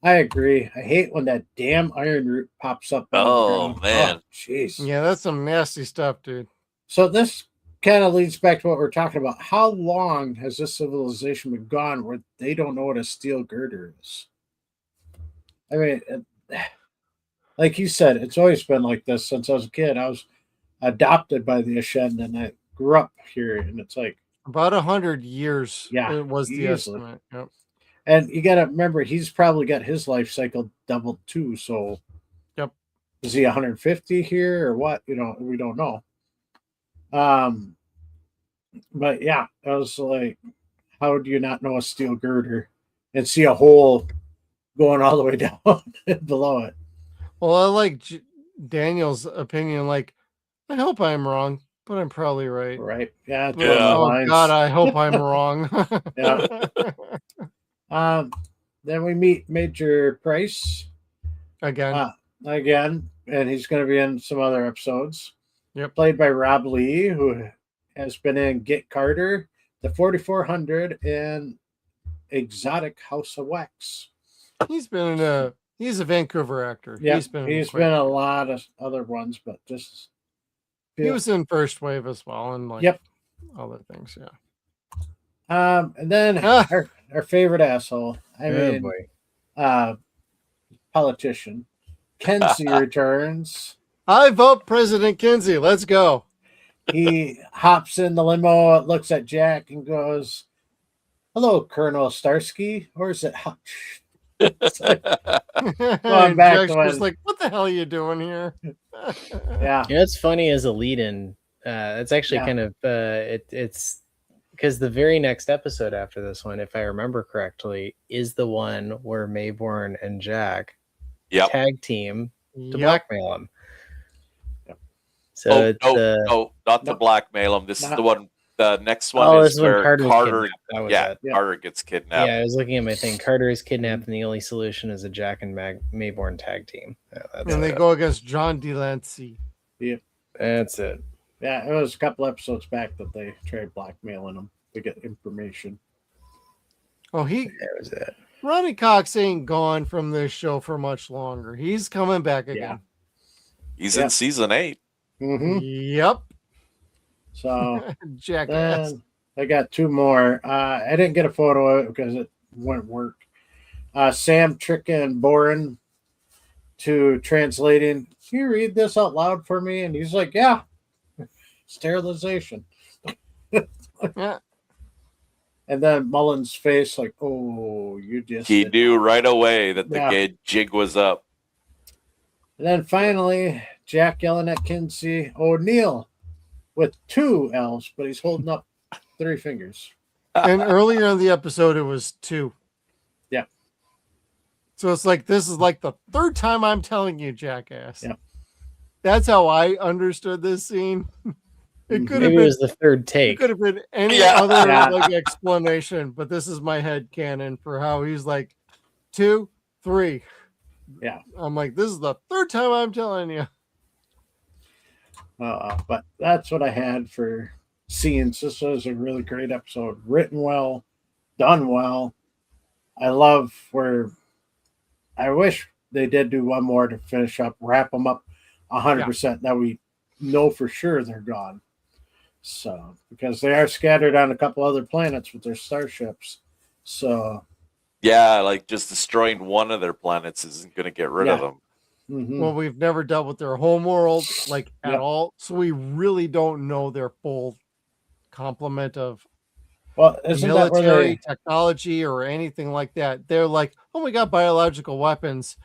I agree. I hate when that damn iron root pops up. Oh, man. Jeez. Yeah, that's some nasty stuff, dude. So this kind of leads back to what we're talking about. How long has this civilization been gone where they don't know what a steel girder is? I mean, like you said, it's always been like this since I was a kid. I was adopted by the Ashen, and I grew up here, and it's like about 100 years. Yeah, it was the easily. estimate. Yep. And you got to remember, he's probably got his life cycle doubled too. So, yep, is he 150 here or what? You know, we don't know. But yeah, I was like, how do you not know a steel girder and see a hole going all the way down below it? Well, I like Daniel's opinion. Like, I hope I'm wrong, but I'm probably right. Right. Yeah. Oh God, I hope I'm wrong. Yeah. Then we meet Major Price again, and he's going to be in some other episodes. Yep. Played by Rob Lee, who has been in Get Carter, The 4400, and Exotic House of Wax. He's a Vancouver actor. Yeah, he's been in a lot of other ones, but just he was in First Wave as well, and like other things. Yeah. And then our favorite asshole. Politician Kinsey returns. I vote President Kinsey. Let's go. He hops in the limo, looks at Jack, and goes, "Hello, Colonel Starsky." Or is it Hutch? Going back Jack's to just like, what the hell are you doing here? Yeah. You know, it's funny as a lead-in. It's actually kind of it's because the very next episode after this one, if I remember correctly, is the one where Mayborn and Jack tag team to blackmail him. So no, not to blackmail him. This is the one The next one Oh, this is is when where Carter's Carter, kidnapped. That was yeah, it. Carter gets kidnapped. Yeah, I was looking at my thing. Carter is kidnapped, and the only solution is a Jack and Mayborn tag team. Yeah, that's And they it. go against John DeLancey. Yep. That's it. Yeah, it was a couple episodes back that they tried blackmailing him to get information. Oh, That was it. Ronnie Cox ain't gone from this show for much longer. He's coming back again. He's in season 8. Mm-hmm. Yep. So Jackass. then I got 2 more. I didn't get a photo of it because it wouldn't work. Sam tricking Boren to translating. Can you read this out loud for me? And he's like, yeah. Sterilization. Yeah. And then Mullen's face, like, oh, you just. He knew right away that the jig was up. And then finally, Jack yelling at Kinsey O'Neill with 2 L's, but he's holding up 3 fingers. And earlier in the episode, it was 2. Yeah. So it's like, this is like the 3rd time I'm telling you, jackass. Yeah. That's how I understood this scene. It could have Maybe been, it was the 3rd it take. could have been any other like explanation, but this is my head canon for how he's like 2, 3. Yeah. I'm like, this is the 3rd time I'm telling you. But that's what I had for scenes. This was a really great episode. Written well, done well. I love where I wish they did do one more to finish up, wrap them up 100%. That we know for sure they're gone. So, because they are scattered on a couple other planets with their starships. So, yeah, like just destroying one of their planets isn't going to get rid of them. Mm-hmm. Well, we've never dealt with their home world like at all, so we really don't know their full complement of military technology or anything like that. They're like, oh, we got biological weapons.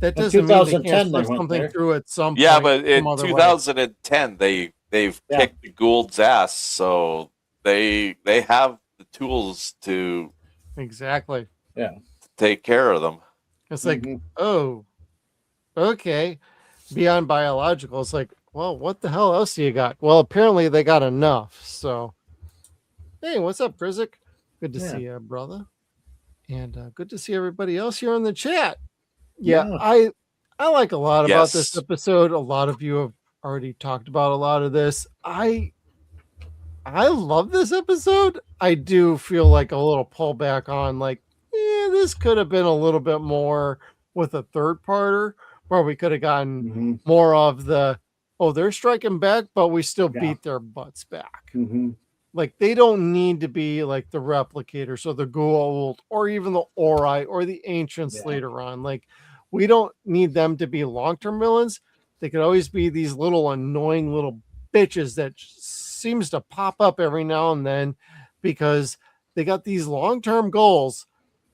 That doesn't mean they can't slip something through at some point. Yeah, but in 2010, they've kicked the Gould's ass, so they have the tools to take care of them. It's like, oh, okay, beyond biological. It's like, well, what the hell else do you got? Well, apparently they got enough. So, hey, what's up, Krizik? Good to see you, brother, and good to see everybody else here in the chat. Yeah. I like a lot about this episode. A lot of you have already talked about a lot of this. I love this episode. I do feel like a little pullback on like, this could have been a little bit more with a 3rd parter where we could have gotten more of the, they're striking back, but we still beat their butts back. Like they don't need to be like the replicators or the Goa'uld or even the Ori or the ancients later on. Like we don't need them to be long-term villains. They could always be these little annoying little bitches that seems to pop up every now and then because they got these long-term goals,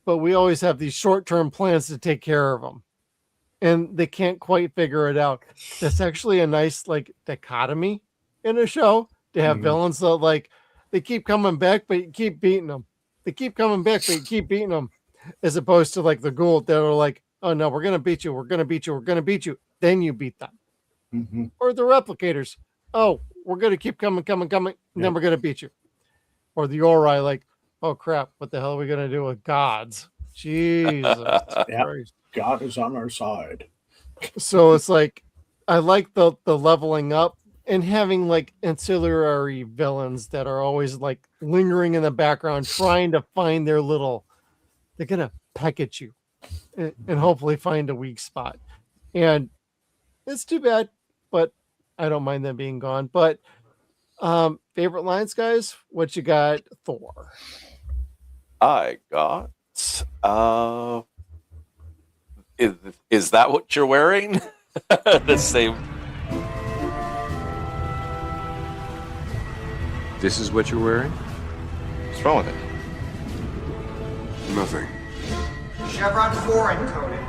but we always have these short-term plans to take care of them. And they can't quite figure it out. That's actually a nice like dichotomy in a show to have villains that like they keep coming back, but you keep beating them. They keep coming back, but you keep beating them, as opposed to like the Goa'uld that are like, oh no, we're gonna beat you, we're gonna beat you, we're gonna beat you. Then you beat them. Or the replicators. Oh, we're gonna keep coming, and then we're gonna beat you. Or the Ori, like, oh crap, what the hell are we gonna do with gods? Jesus Christ. God is on our side. So it's like I like the leveling up and having like ancillary villains that are always like lingering in the background, trying to find their little, they're gonna peck at you and hopefully find a weak spot. And it's too bad, but I don't mind them being gone. But favorite lines, guys? What you got, Thor? I got is that what you're wearing? The same. This is what you're wearing? What's wrong with it? Nothing. Chevron 4 encoded.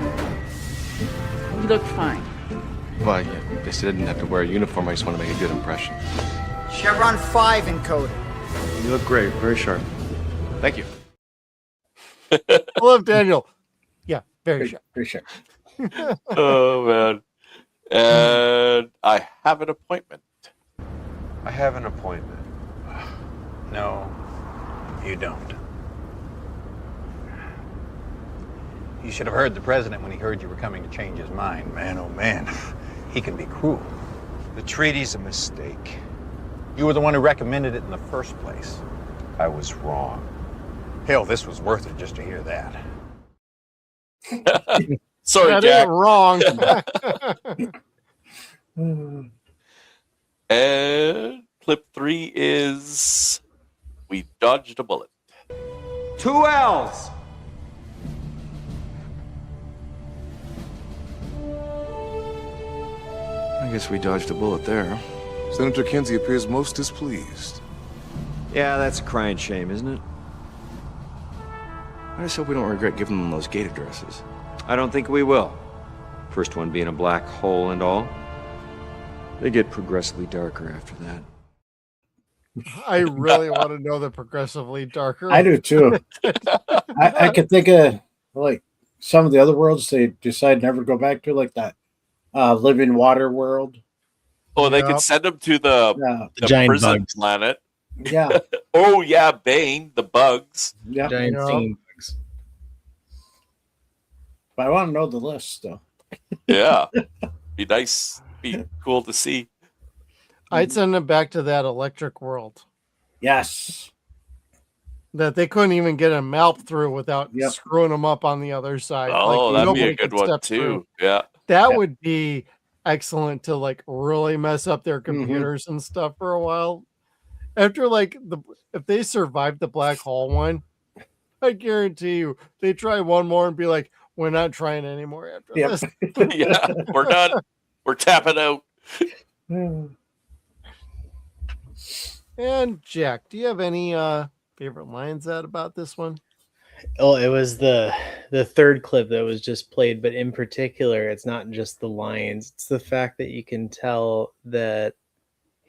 You look fine. Well, yeah, they said I didn't have to wear a uniform. I just want to make a good impression. Chevron 5 encoded. You look great. Very sharp. Thank you. I love Daniel. Yeah, very sharp. Very sharp. Oh, man. And I have an appointment. I have an appointment. No, you don't. You should have heard the president when he heard you were coming to change his mind. Man, oh man, he can be cruel. The treaty's a mistake. You were the one who recommended it in the first place. I was wrong. Hell, this was worth it just to hear that. Sorry, that Jack. ain't wrong. And clip 3 is we dodged a bullet. 2 L's. I guess we dodged a bullet there. Senator Kinsey appears most displeased. Yeah, that's a crying shame, isn't it? I just hope we don't regret giving them those gate addresses. I don't think we will. First one being a black hole and all. They get progressively darker after that. I really want to know the progressively darker. I do too. I could think of like some of the other worlds they decide never to go back to, like that living water world. Oh, they could send them to the giant prison bugs. planet. Yeah. Oh yeah, Bane, the bugs. Yeah. Giant stinging bugs. But I want to know the list though. Yeah. Be nice. Be cool to see. I'd send them back to that electric world Yes. that they couldn't even get a map through without screwing them up on the other side. Oh, that'd be nobody a good could one step too. through. Yeah. That would be excellent to like really mess up their Mm-hmm. computers and stuff for a while. After like if they survived the black hole one, I guarantee you they try one more and be like, we're not trying anymore after this. Yeah, we're done. We're tapping out. And Jack, do you have any favorite lines about this one? Oh, it was the third clip that was just played, but in particular, it's not just the lines; it's the fact that you can tell that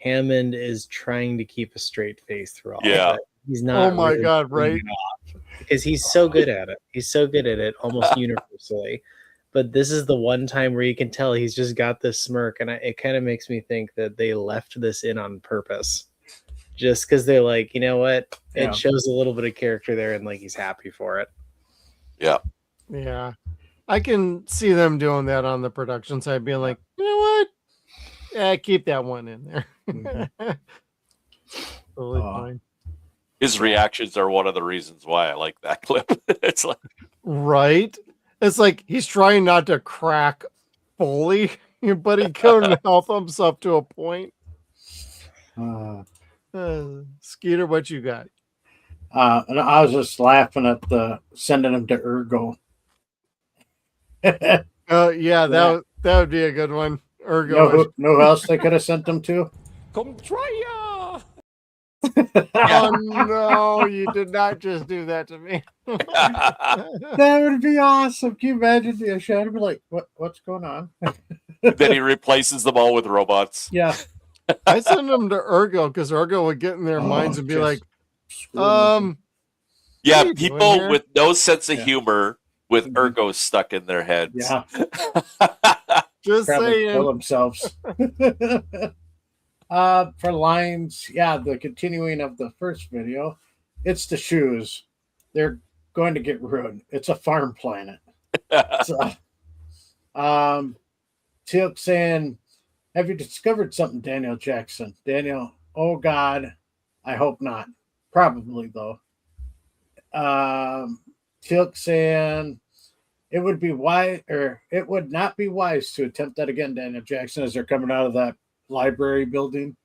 Hammond is trying to keep a straight face through all Yeah. of it. He's not. Oh my really God! pulling Right? it off because he's so good at it. He's so good at it, almost universally. But this is the one time where you can tell he's just got this smirk, and it kind of makes me think that they left this in on purpose. Just because they're like, you know what? Yeah. It shows a little bit of character there, and like he's happy for it. Yeah. Yeah, I can see them doing that on the production side, being like, you know what? Yeah, keep that one in there. Totally fine. His reactions are one of the reasons why I like that clip. It's like Right? It's like he's trying not to crack fully, but he couldn't help himself to a point. Skeeter, what you got? And I was just laughing at the sending him to Ergo. Yeah, that would be a good one. Ergo. Know who else they could have sent them to? Come try ya! Oh no, you did not just do that to me. That would be awesome. Can you imagine the show? I'd be like, what's going on? then he replaces them all with robots. Yeah. I send them to Ergo because Ergo would get in their minds and be like, Yeah, what are you doing people here? with no sense of humor with ergos stuck in their heads. Yeah. Just Probably saying. kill themselves. For lines, yeah, the continuing of the first video, it's the shoes. They're going to get ruined. It's a farm planet. So, teal'c saying, have you discovered something, Daniel Jackson? Daniel, oh God, I hope not. Probably though. teal'c saying it would be wise, or it would not be wise to attempt that again, Daniel Jackson, as they're coming out of that library building.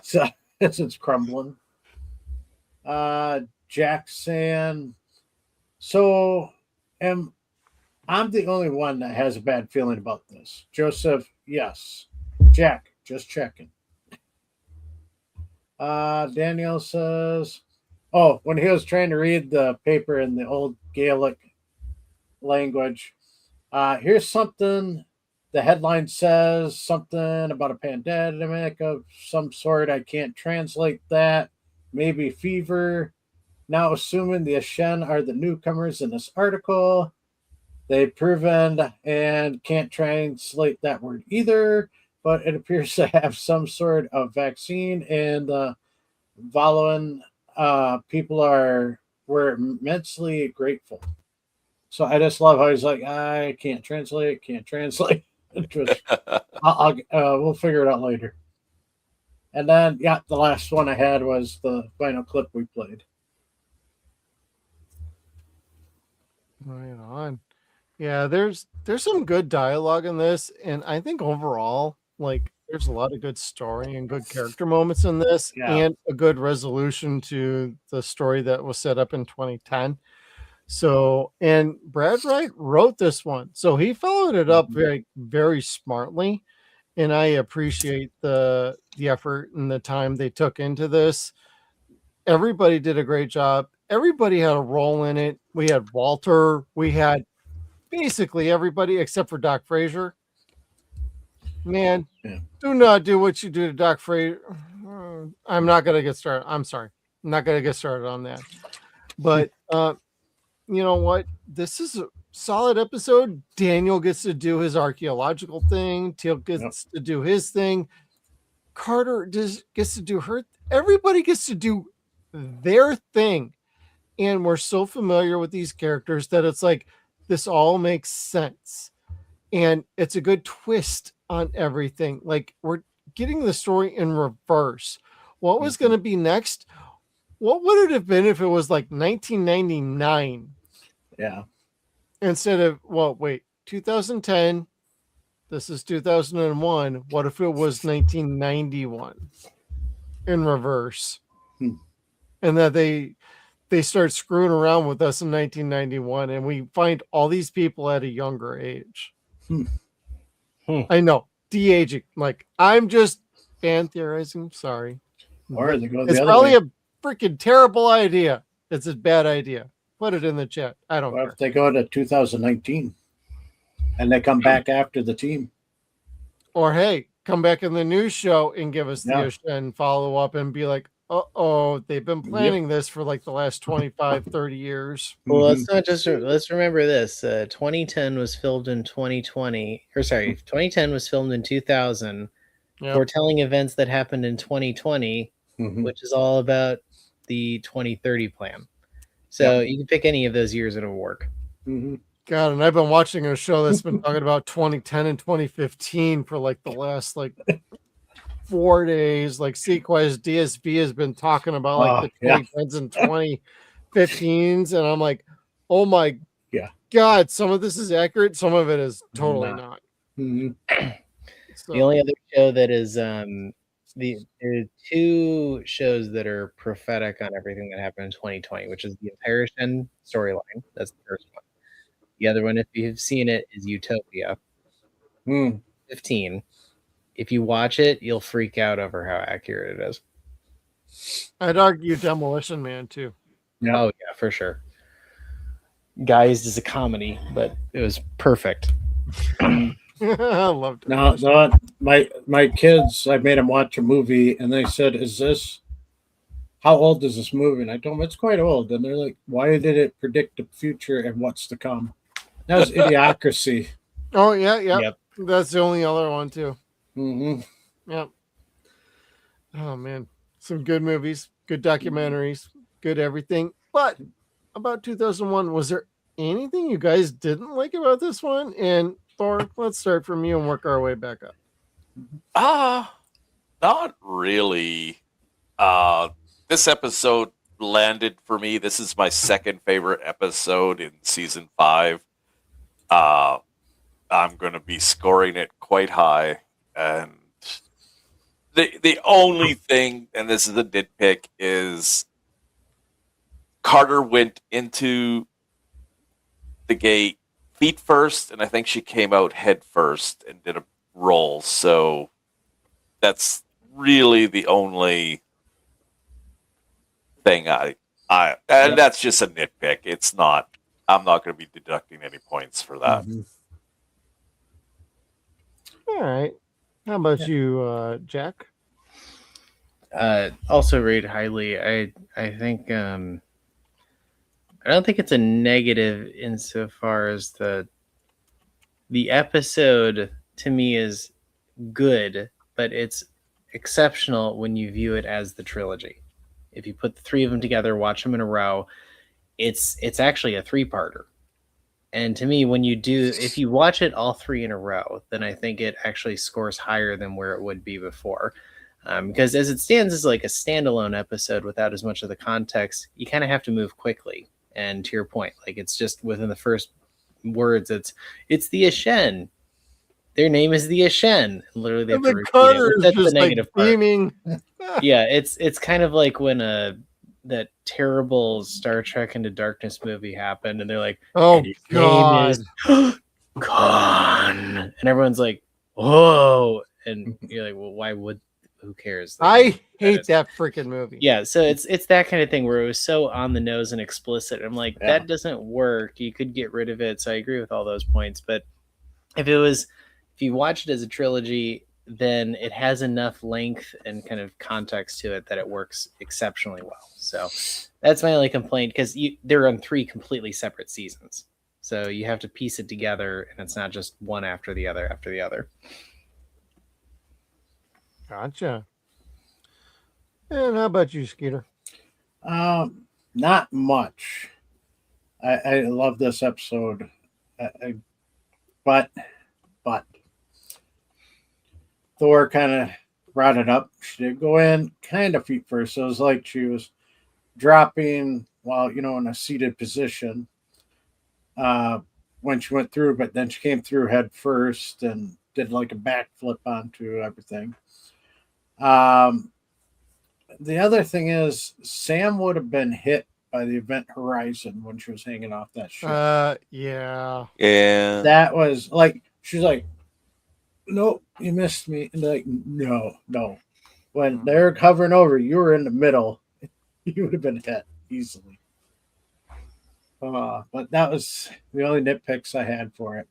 So it's crumbling. Jack saying, so I'm the only one that has a bad feeling about this. Joseph, yes. Jack, just checking. Daniel says, oh, when he was trying to read the paper in the old Gaelic language, here's something. The headline says something about a pandemic of some sort. I can't translate that. Maybe fever. Now, assuming the Ashen are the newcomers in this article, they've proven and can't translate that word either, but it appears to have some sort of vaccine, and the following. People were immensely grateful. So I just love how he's like, I can't translate. Just, we'll figure it out later. And then, yeah, the last one I had was the final clip we played. Right on. Yeah, there's some good dialogue in this, and I think overall, like, there's a lot of good story and good character moments in this, and a good resolution to the story that was set up in 2010. So, and Brad Wright wrote this one, so he followed it up very, very smartly, and I appreciate the effort and the time they took into this. Everybody did a great job. Everybody had a role in it. We had Walter. We had basically everybody except for Doc Frazier. Man, do not do what you do to Doc Frazier. I'm not going to get started. I'm sorry. I'm not going to get started on that. But you know what? This is a solid episode. Daniel gets to do his archaeological thing. Teal gets to do his thing. Carter gets to do her. Everybody gets to do their thing. And we're so familiar with these characters that it's like, this all makes sense. And it's a good twist on everything. Like, we're getting the story in reverse. What was going to be next? What would it have been if it was like 1999? Yeah. Instead of, 2010. This is 2001. What if it was 1991 in reverse? And that they start screwing around with us in 1991, and we find all these people at a younger age. I know, de-aging. Like, I'm just fan theorizing. Sorry. Or they go the it's other probably way. a freaking terrible idea. It's a bad idea. Put it in the chat. I don't care. If they go to 2019 and they come back after the team. Or, hey, come back in the news show and give us the issue and follow up and be like, they've been planning this for like the last 25, 30 years. Well, let's remember this. 2010 was filmed in 2020, or sorry, 2010 was filmed in 2000, foretelling events that happened in 2020, which is all about the 2030 plan. So you can pick any of those years, it'll work. God, and I've been watching a show that's been talking about 2010 and 2015 for like the last 4 days. Like Sequest DSV has been talking about like the 2010s and 2015s, and I'm like, oh my God, some of this is accurate, some of it is totally not. So. The only other show that is there are two shows that are prophetic on everything that happened in 2020, which is the entire Shen storyline. That's the first one. The other one, if you've seen it, is Utopia. 15. If you watch it, you'll freak out over how accurate it is. I'd argue Demolition Man too. Oh yeah, for sure. Guised as a comedy, but it was perfect. I loved it. No, my kids, I made them watch a movie, and they said, how old is this movie? And I told them it's quite old. And they're like, why did it predict the future and what's to come? That was Idiocracy. Oh, yeah. Yep. That's the only other one, too. Yep. Oh, man. Some good movies, good documentaries, good everything. But about 2001, was there anything you guys didn't like about this one? And Thor, let's start from you and work our way back up. Not really. This episode landed for me. This is my second favorite episode in season 5. I'm going to be scoring it quite high. And the only thing, and this is a nitpick, is Carter went into the gate feet first, and I think she came out head first and did a roll. So that's really the only thing that's just a nitpick. It's not, I'm not going to be deducting any points for that. All right. How about you, Jack? Also rate highly. I think I don't think it's a negative insofar as the episode to me is good, but it's exceptional when you view it as the trilogy. if you put the three of them together, watch them in a row, it's actually a 3-parter. And to me, if you watch it all 3 in a row, then I think it actually scores higher than where it would be before. Because as it stands as like a standalone episode without as much of the context, you kind of have to move quickly. And to your point, like it's just within the first words, it's the Ashen. Their name is the Ashen. Literally, they have to repeat it. That's the negative part. Beaming. Yeah, it's kind of like when that terrible Star Trek Into Darkness movie happened, and they're like, "Oh and his God, name is Khan," and everyone's like, "Whoa!" And you're like, "Well, why would? Who cares?" I hate that freaking movie. Yeah, so it's that kind of thing where it was so on the nose and explicit. I'm like, that doesn't work. You could get rid of it. So I agree with all those points. But if you watch it as a trilogy, then it has enough length and kind of context to it that it works exceptionally well. So that's my only complaint, because they're on 3 completely separate seasons. So you have to piece it together, and it's not just one after the other after the other. Gotcha. And how about you, Skeeter? Not much. I love this episode, but Thor kind of brought it up. She did go in kind of feet first. So it was like she was dropping while, in a seated position when she went through, but then she came through head first and did like a backflip onto everything. The other thing is Sam would have been hit by the event horizon when she was hanging off that ship. Yeah. That was like, she's like, "Nope, you missed me." And they're like, no. When they're hovering over, you were in the middle. You would have been hit easily. But that was the only nitpicks I had for it.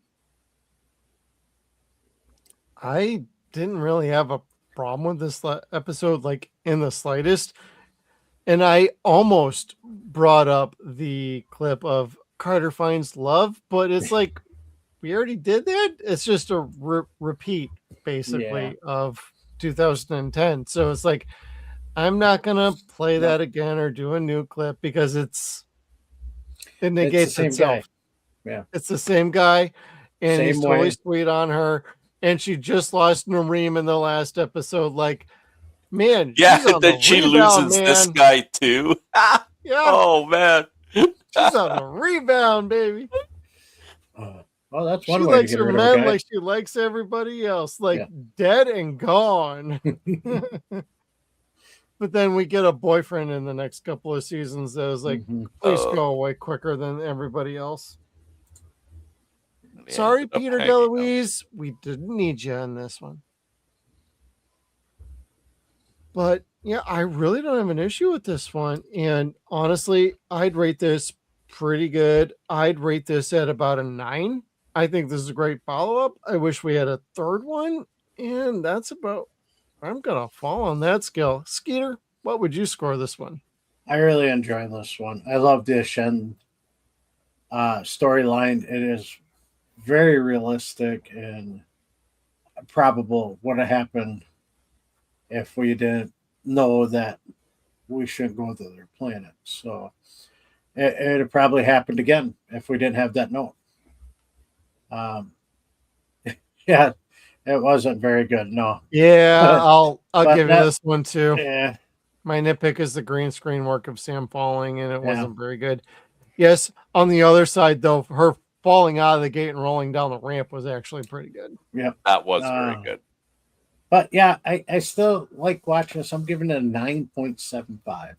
I didn't really have a problem with this episode, like in the slightest. And I almost brought up the clip of Carter finds love, but it's like, we already did that. It's just a repeat, basically, of 2010. So it's like, I'm not gonna play that again or do a new clip because it negates itself. Yeah, it's the same guy, and Same he's totally way. sweet on her. And she just lost Nareem in the last episode. Like, man, Yeah, she's on then the she rebound, loses man. this guy too. Yeah. Oh man. She's on the rebound, baby. Well, that's She one way to likes get her rid of a men guy. like she likes everybody else, like dead and gone. But then we get a boyfriend in the next couple of seasons that was like, please go away quicker than everybody else. Sorry, Peter DeLuise, we didn't need you on this one. But yeah, I really don't have an issue with this one. And honestly, I'd rate this pretty good. I'd rate this at about a 9. I think this is a great follow-up. I wish we had a third one. And that's about, I'm going to fall on that scale. Skeeter, what would you score this one? I really enjoy this one. I love the Shen storyline. It is very realistic and probable what had happened if we didn't know that we shouldn't go to their planet. So it had probably happened again if we didn't have that note. Yeah, it wasn't very good. No. Yeah, I'll But give you this one too. Yeah. My nitpick is the green screen work of Sam falling, and it wasn't very good. Yes, on the other side, though, her falling out of the gate and rolling down the ramp was actually pretty good. Yeah, that was very good. But yeah, I still like watching this. I'm giving it a 9.75.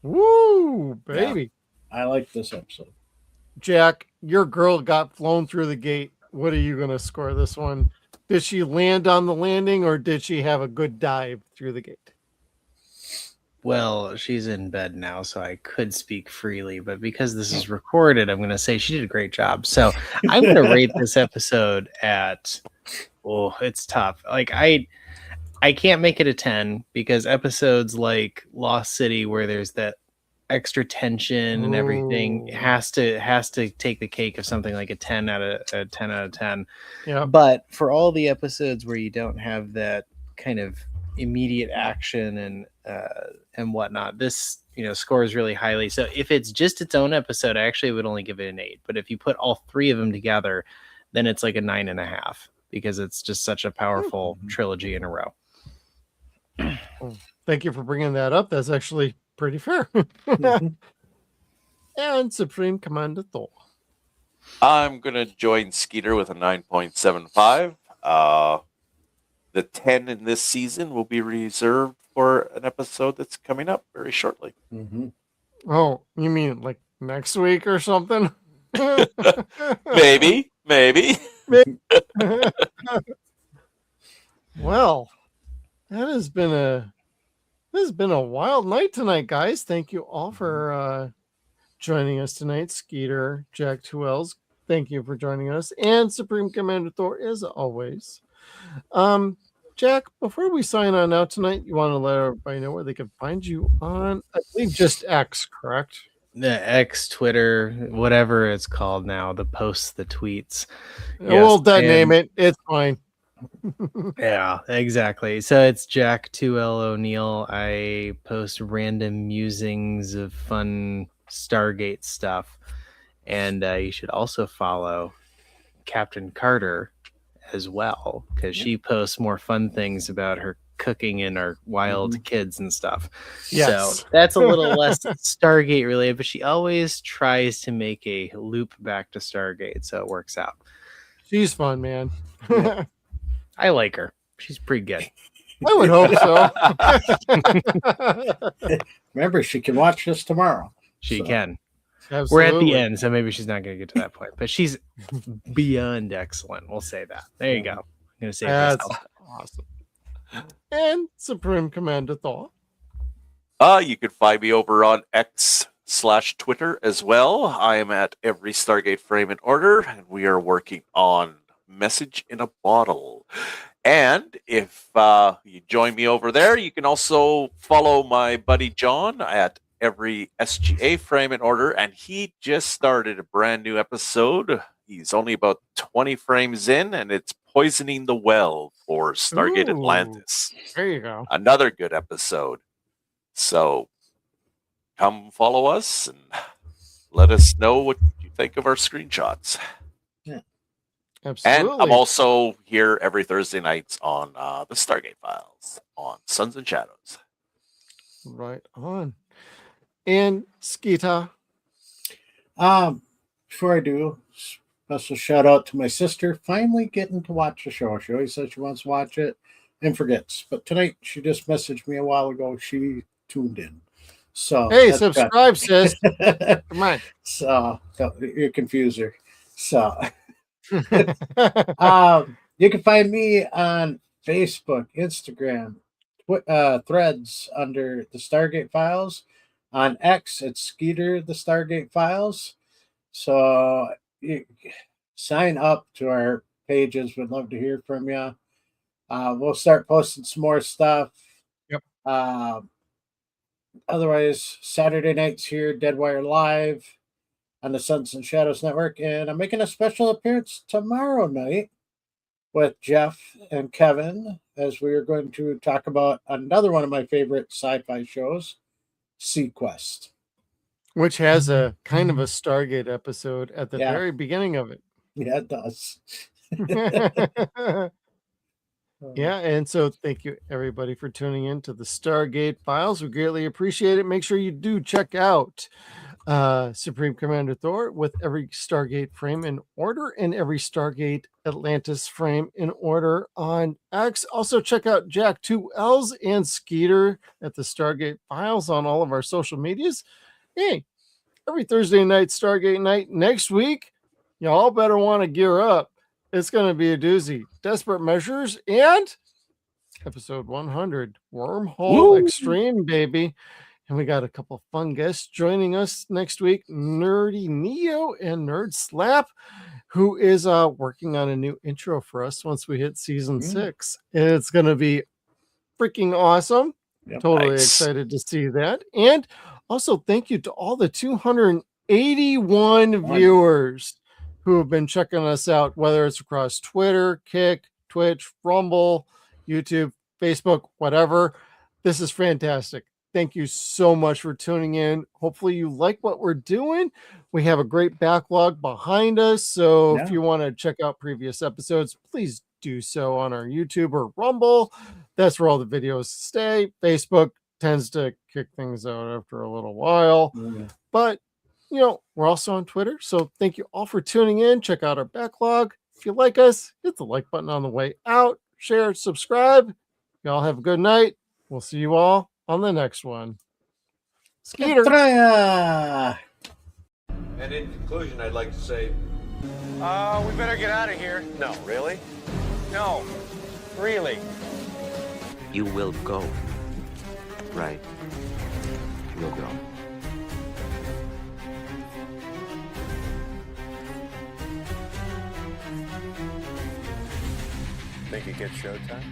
Woo, baby. Yeah, I like this episode. Jack, your girl got flown through the gate. What are you going to score this one? Did she land on the landing, or did she have a good dive through the gate? Well, she's in bed now, so I could speak freely, but because this is recorded, I'm going to say she did a great job. So I'm going to rate this episode at, it's tough. Like I can't make it a 10 because episodes like Lost City, where there's that extra tension and everything, has to take the cake of something like a 10 out of 10. Yeah. But for all the episodes where you don't have that kind of immediate action and whatnot. This scores really highly. So if it's just its own episode, I actually would only give it an 8. But if you put all 3 of them together, then it's like a 9.5 because it's just such a powerful trilogy in a row. Well, thank you for bringing that up. That's actually pretty fair. And Supreme Commander Thor. I'm going to join Skeeter with a 9.75. The 10 in this season will be reserved for an episode that's coming up very shortly. Oh, you mean like next week or something? Maybe. Well, that has been a wild night tonight, guys. Thank you all for joining us tonight. Skeeter, Jack 2Ls, thank you for joining us, and Supreme Commander Thor, as always. Jack, before we sign on out tonight, you want to let everybody know where they can find you on, I believe, just X, correct? The X, Twitter, whatever it's called now, the posts, the tweets. We'll name it. It's fine. Yeah, exactly. So it's Jack 2L O'Neill. I post random musings of fun Stargate stuff. And you should also follow Captain Carter as well, because she posts more fun things about her cooking and our wild kids and stuff. Yes. So that's a little less Stargate related, but she always tries to make a loop back to Stargate, so it works out. She's fun, man. I like her. She's pretty good. I would hope so. Remember, she can watch this tomorrow. She can. Absolutely. We're at the end, so maybe she's not going to get to that point, but she's beyond excellent. We'll say that. There you go. I'm going to say that's myself. awesome. And Supreme Commander Thor. You can find me over on X/Twitter as well. I am at every Stargate frame in order, and we are working on Message in a Bottle. And if you join me over there, you can also follow my buddy John at every SGA frame in order, and he just started a brand new episode. He's only about 20 frames in, and it's Poisoning the Well for Stargate Atlantis. There you go. Another good episode. So come follow us and let us know what you think of our screenshots. Yeah, absolutely. And I'm also here every Thursday nights on the Stargate Files on Suns and Shadows. Right on. And Skeeter. Before I do, special shout out to my sister finally getting to watch the show. She always says she wants to watch it and forgets. But tonight she just messaged me a while ago. She tuned in. So hey, subscribe, sis. Come on. So you confuse her. So you can find me on Facebook, Instagram, Threads under the Stargate Files. On X, it's Skeeter, the Stargate Files. So you sign up to our pages. We'd love to hear from you. We'll start posting some more stuff. Yep. Otherwise, Saturday nights here, Deadwire Live on the Suns and Shadows Network. And I'm making a special appearance tomorrow night with Jeff and Kevin, as we are going to talk about another one of my favorite sci-fi shows, Sequest, which has a kind of a Stargate episode at the very beginning of it. Yeah, it does. Yeah, and so thank you everybody for tuning in to the Stargate Files. We greatly appreciate it. Make sure you do check out Supreme Commander Thor with every Stargate frame in order and every Stargate Atlantis frame in order on X. Also check out Jack 2Ls and Skeeter at the Stargate Files on all of our social medias. Hey, every Thursday night, Stargate night next week, y'all better want to gear up. It's going to be a doozy. Desperate Measures and episode 100, Wormhole Extreme, baby. And we got a couple of fun guests joining us next week, Nerdy Neo and Nerd Slap, who is working on a new intro for us once we hit season 6. It's going to be freaking awesome. Yep. Totally excited to see that. And also thank you to all the 281 viewers who have been checking us out, whether it's across Twitter, Kick, Twitch, Rumble, YouTube, Facebook, whatever. This is fantastic. Thank you so much for tuning in. Hopefully you like what we're doing. We have a great backlog behind us. So if you want to check out previous episodes, please do so on our YouTube or Rumble. That's where all the videos stay. Facebook tends to kick things out after a little while. But, we're also on Twitter. So thank you all for tuning in. Check out our backlog. If you like us, hit the like button on the way out. Share, subscribe. Y'all have a good night. We'll see you all on the next one. Skeeter. And in conclusion, I'd like to say, We better get out of here. no, really? No, really. You will go. Right. You'll go. Think it gets showtime?